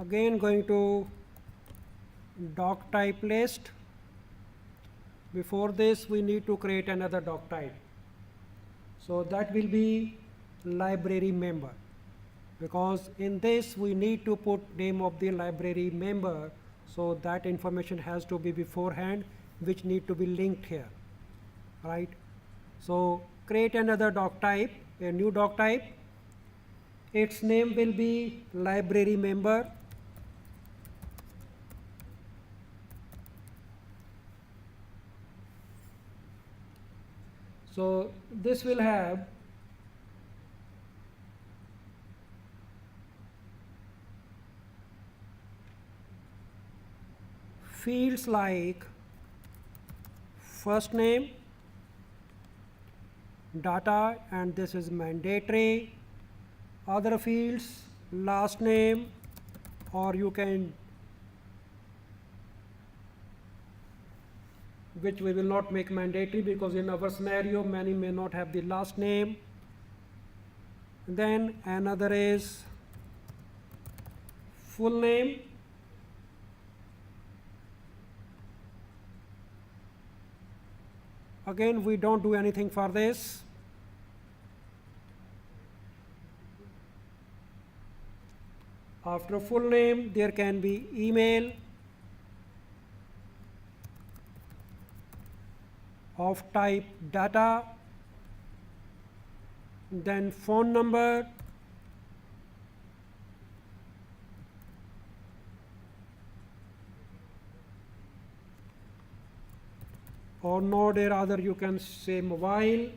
S1: Again going to Doctype list. Before this we need to create another Doctype. So that will be library member, because in this we need to put name of the library member, so that information has to be beforehand, which need to be linked here, right? So create another Doctype, a new Doctype. Its name will be library member. So this will have fields like first name, data, and this is mandatory. Other fields, last name, or you can, which we will not make mandatory because in our scenario many may not have the last name. Then another is full name. Again, we don't do anything for this. After full name, there can be email of type data, then phone number, or node, or rather you can say mobile,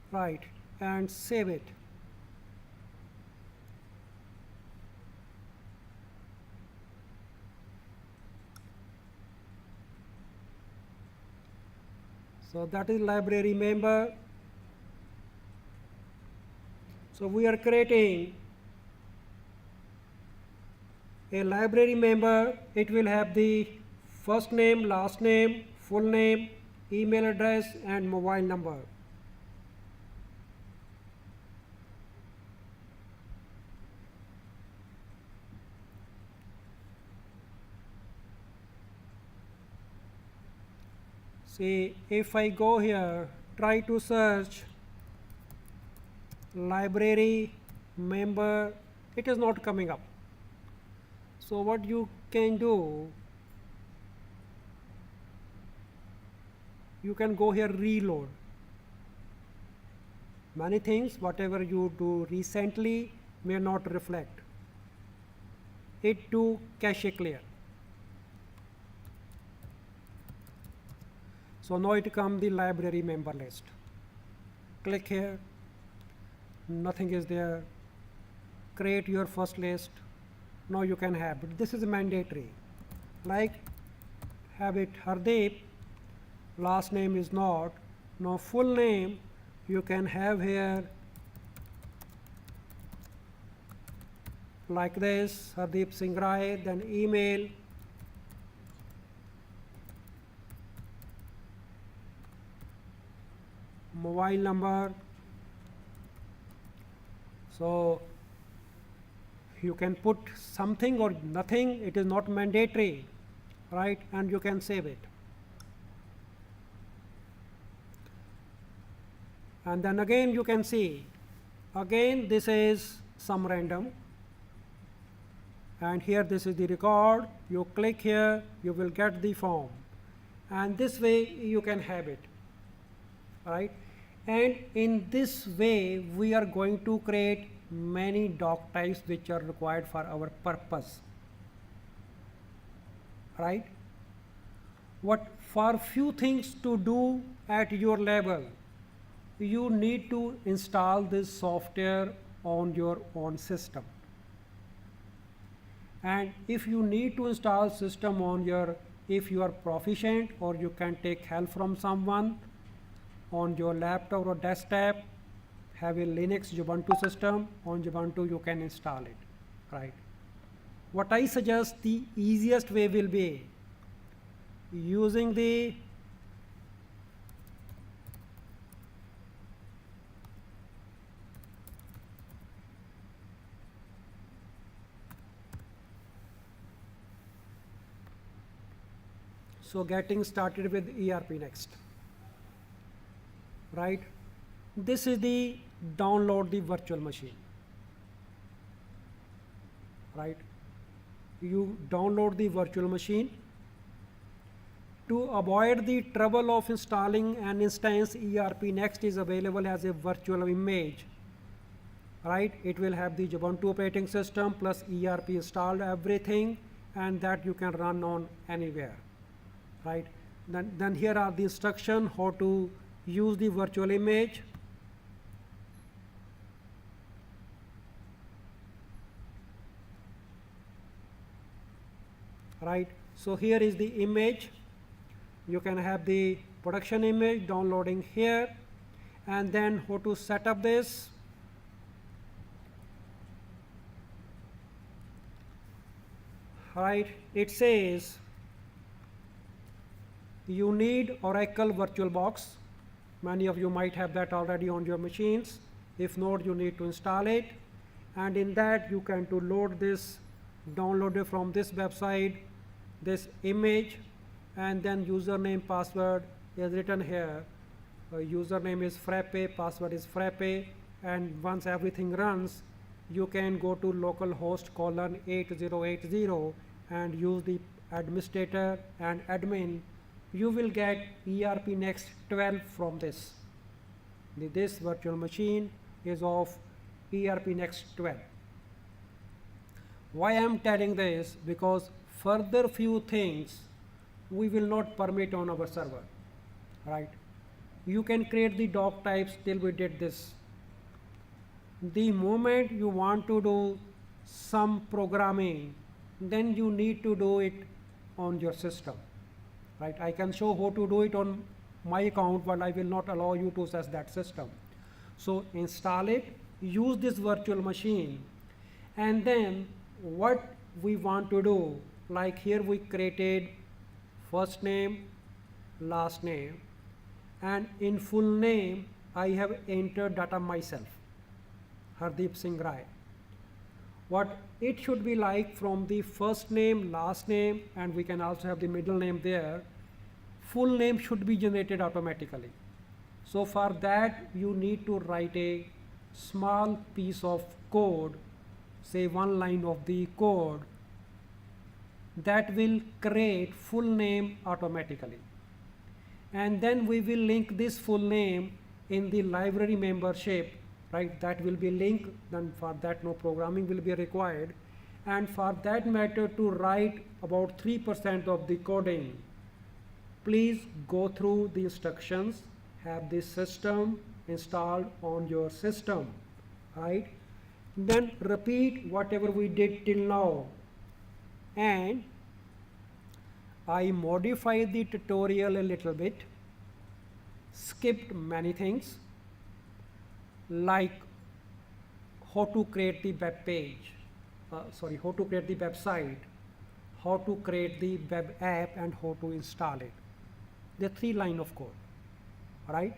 S1: right, and save it. So that is library member. So we are creating a library member. It will have the first name, last name, full name, email address, and mobile number. See, if I go here, try to search library member, it is not coming up. So what you can do, you can go here, reload. Many things, whatever you do recently may not reflect it to cache clear. So now it comes the library member list. Click here, nothing is there. Create your first list. Now you can have, but this is mandatory. Like have it Hardeep, last name is not. Now full name you can have here like this, Hardeep Singh Rai, then email, mobile number. So you can put something or nothing, it is not mandatory, right? And you can save it. And then again you can see, again this is some random, and here this is the record. You click here, you will get the form, and this way you can have it, right? And in this way we are going to create many doc types which are required for our purpose, right? What for few things to do at your level, you need to install this software on your own system. And if you need to install system on your, if you are proficient, or you can take help from someone on your laptop or desktop, have a Linux Ubuntu system, on Ubuntu you can install it, right? What I suggest, the easiest way will be using the so getting started with ERP next, right? This is the download the virtual machine, right? You download the virtual machine. To avoid the trouble of installing an instance, ERP Next is available as a virtual image, right? It will have the Ubuntu operating system plus ERP installed, everything, and that you can run on anywhere, right? Then here are the instructions how to use the virtual image. Right, so here is the image. You can have the production image downloading here, and then how to set up this. Right, it says you need Oracle VirtualBox. Many of you might have that already on your machines. If not, you need to install it, and in that you can to load this, download it from this website, this image, and then username password is written here. Username is Frappe, password is Frappe, and once everything runs, you can go to localhost :8080 and use the administrator and admin. You will get ERP Next 12 from this. This virtual machine is of ERP Next 12. Why I am telling this? Because further few things we will not permit on our server, right? You can create the doc types till we did this. The moment you want to do some programming, then you need to do it on your system, right? I can show how to do it on my account, but I will not allow you to access that system. So install it, use this virtual machine, and then what we want to do, like here we created first name, last name, and in full name I have entered data myself, Hardeep Singh Rai. What it should be like from the first name, last name, and we can also have the middle name there, full name should be generated automatically. So for that you need to write a small piece of code, say one line of the code, that will create full name automatically. And then we will link this full name in the library membership, right? That will be linked, then for that no programming will be required. And for that matter, to write about 3% of the coding, please go through the instructions, have this system installed on your system, right? Then repeat whatever we did till now. And I modified the tutorial a little bit, skipped many things, like how to create the web page, how to create the website, how to create the web app, and how to install it. The 3 lines of code, right?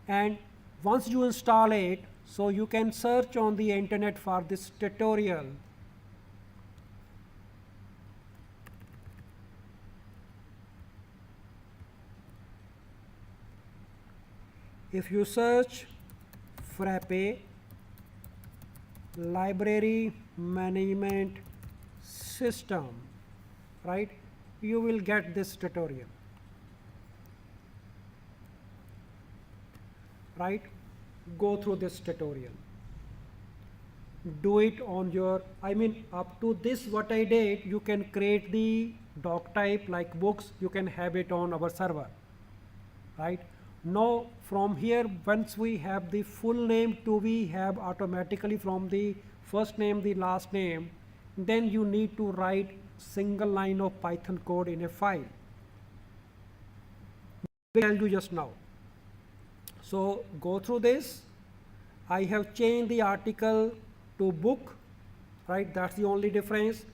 S1: And once you install it, so you can search on the internet for this tutorial. If you search Frappe library management system, right, you will get this tutorial, right? Go through this tutorial, do it on your, up to this what I did, you can create the doc type like books, you can have it on our server, right? Now from here, once we have the full name to be have automatically from the first name, the last name, then you need to write single line of Python code in a file. I will tell you just now. So go through this, I have changed the article to book, right? That's the only difference.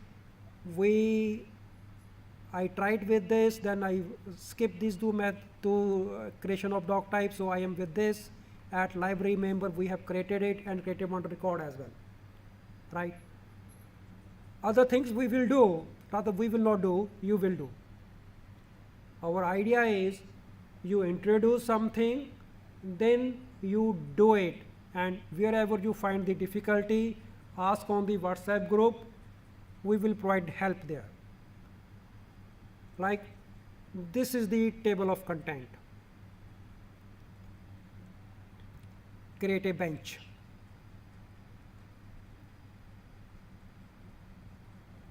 S1: I tried with this, then I skipped these to creation of doc type, so I am with this. At library member, we have created it and created one record as well, right? Other things we will do, rather we will not do, you will do. Our idea is you introduce something, then you do it, and wherever you find the difficulty, ask on the WhatsApp group, we will provide help there. Like this is the table of content. Create a bench.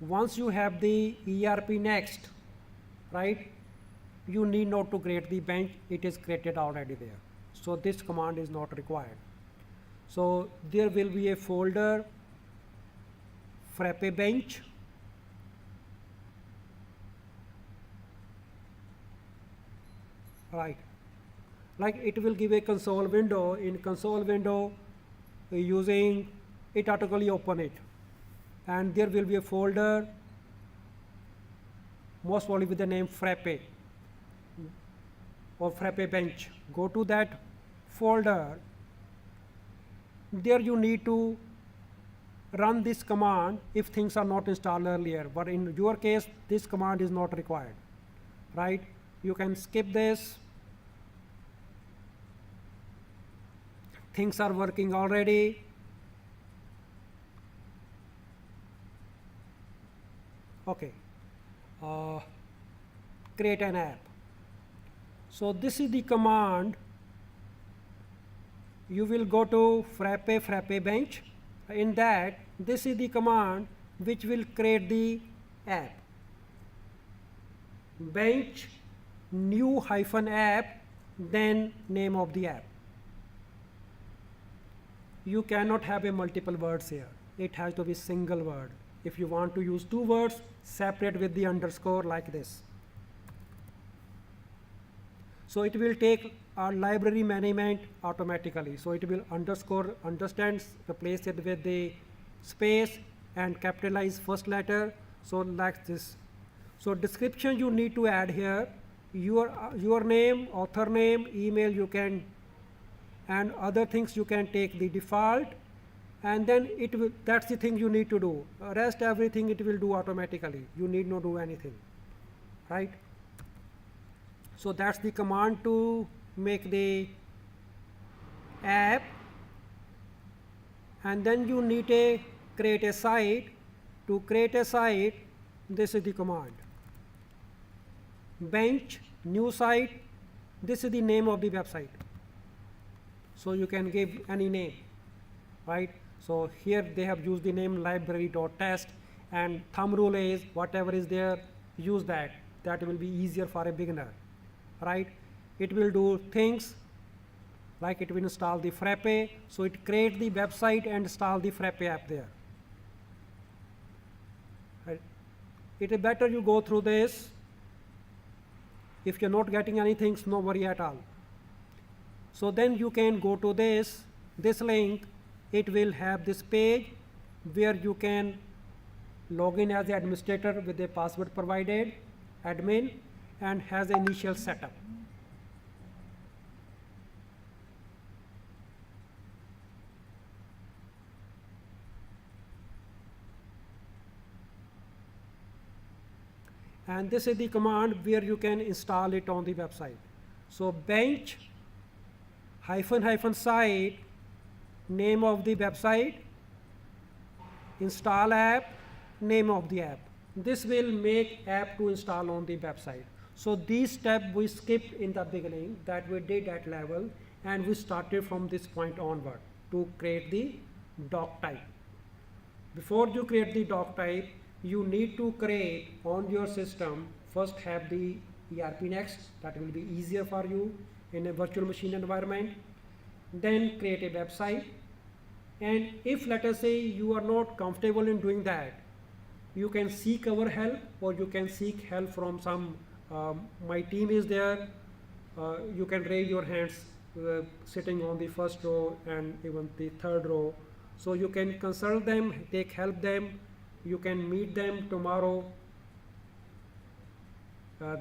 S1: Once you have the ERP next, right, you need not to create the bench, it is created already there. So this command is not required. So there will be a folder, Frappe bench. Right, like it will give a console window. In console window, using it automatically open it, and there will be a folder, most probably with the name Frappe or Frappe bench. Go to that folder. There you need to run this command if things are not installed earlier, but in your case this command is not required, right? You can skip this. Things are working already. Okay, create an app. So this is the command. You will go to Frappe bench. In that, this is the command which will create the app. Bench new -app, then name of the app. You cannot have a multiple words here. It has to be single word. If you want to use 2 words, separate with the underscore like this. So it will take our library management automatically. So it will underscore understands, replace it with the space and capitalize first letter. So like this. So description you need to add here. Your name, author name, email you can, and other things you can take the default, and then it will, that's the thing you need to do. Rest everything it will do automatically. You need not do anything, right? So that's the command to make the app, and then you need to create a site. To create a site, this is the command. Bench new site, this is the name of the website. So you can give any name, right? So here they have used the name library.test, and thumb rule is whatever is there, use that. That will be easier for a beginner, right? It will do things like it will install the Frappe. So it create the website and install the Frappe app there. Right? It is better you go through this. If you're not getting anything, no worry at all. So then you can go to this link. It will have this page where you can log in as the administrator with a password provided, admin, and has initial setup. And this is the command where you can install it on the website. So bench --site, name of the website, install app, name of the app. This will make app to install on the website. So these steps we skipped in the beginning that we did at level, and we started from this point onward to create the doc type. Before you create the doc type, you need to create on your system, first have the ERP next, that will be easier for you in a virtual machine environment. Then create a website, and if let us say you are not comfortable in doing that, you can seek our help, or you can seek help from some, my team is there, you can raise your hands sitting on the first row and even the third row. So you can consult them, take help them, you can meet them tomorrow.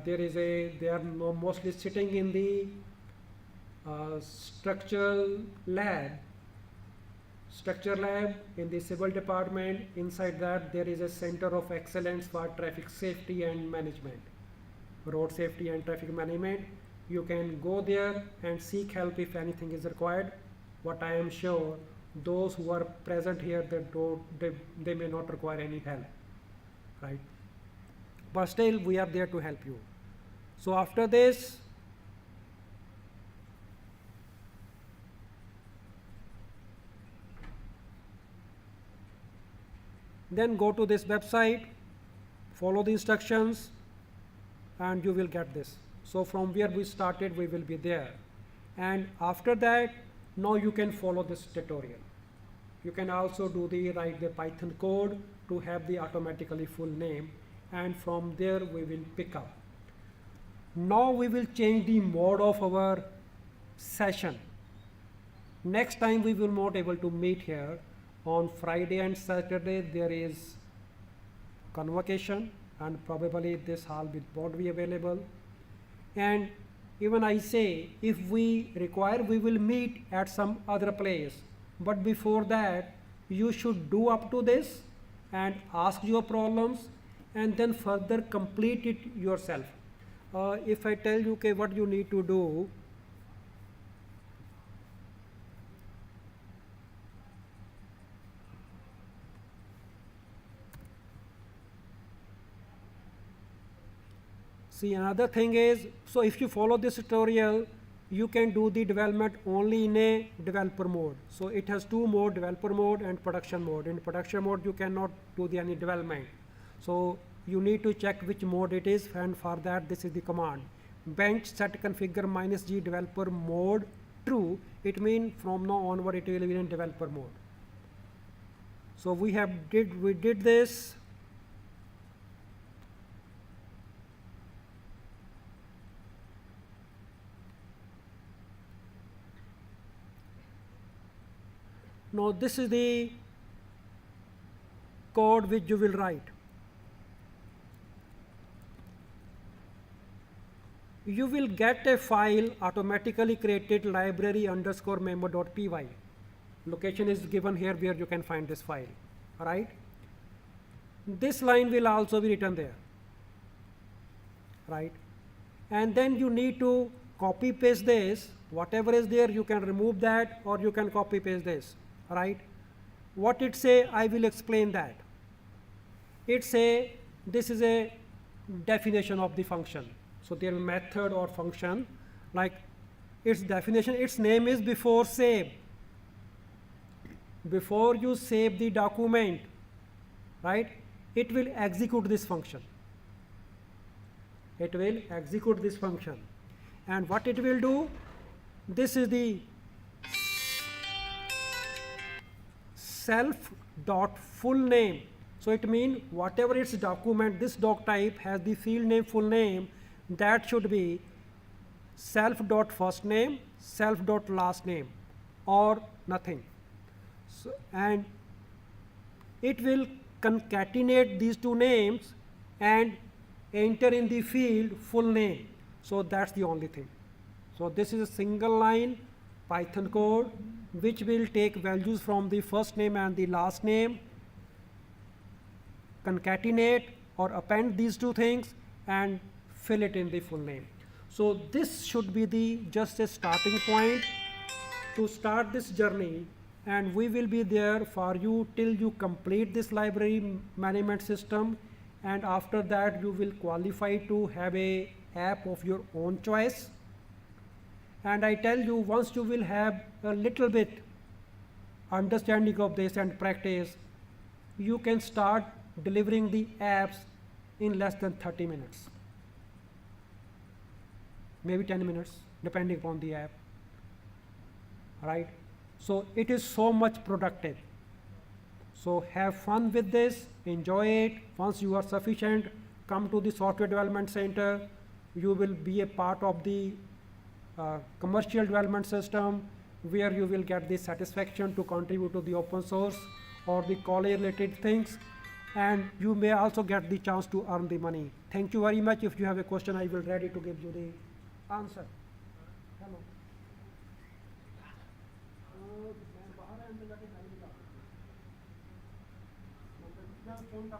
S1: They are mostly sitting in the structure lab in the civil department. Inside that there is a center of excellence for traffic safety and management, road safety and traffic management. You can go there and seek help if anything is required. What I am sure, those who are present here, they may not require any help, right? But still we are there to help you. So after this, then go to this website, follow the instructions, and you will get this. So from where we started, we will be there. And after that, now you can follow this tutorial. You can also write the Python code to have the automatically full name, and from there we will pick up. Now we will change the mode of our session. Next time we will not able to meet here. On Friday and Saturday there is convocation, and probably this hall will not be available. And even I say, if we require, we will meet at some other place. But before that, you should do up to this and ask your problems, and then further complete it yourself. If I tell you, okay, what you need to do, see, another thing is, so if you follow this tutorial, you can do the development only in a developer mode. So it has two modes, developer mode and production mode. In production mode, you cannot do any development. So you need to check which mode it is, and for that, this is the command. Bench set configure -g developer mode true. It means from now onward, it will be in developer mode. So we did this. Now this is the code which you will write. You will get a file automatically created library underscore memo.py. Location is given here where you can find this file, right? This line will also be written there, right? And then you need to copy paste this. Whatever is there, you can remove that, or you can copy paste this, right? What it say, I will explain that. It say, this is a definition of the function. So their method or function, like its definition, its name is before save. Before you save the document, right, it will execute this function. It will execute this function. And what it will do, this is the self.fullname. So it means whatever its document, this Doctype has the field name, full name, that should be self.firstname, self.lastname, or nothing. So, and it will concatenate these two names and enter in the field full name. So that's the only thing. So this is a single line Python code which will take values from the first name and the last name, concatenate or append these two things, and fill it in the full name. So this should be the just a starting point to start this journey, and we will be there for you till you complete this library management system, and after that you will qualify to have a app of your own choice. And I tell you, once you will have a little bit understanding of this and practice, you can start delivering the apps in less than 30 minutes. Maybe 10 minutes, depending upon the app, right? So it is so much productive. So have fun with this, enjoy it. Once you are sufficient, come to the Software Development Center. You will be a part of the commercial development system, where you will get the satisfaction to contribute to the open source or the college related things, and you may also get the chance to earn the money. Thank you very much. If you have a question, I will ready to give you the answer. Hello. phone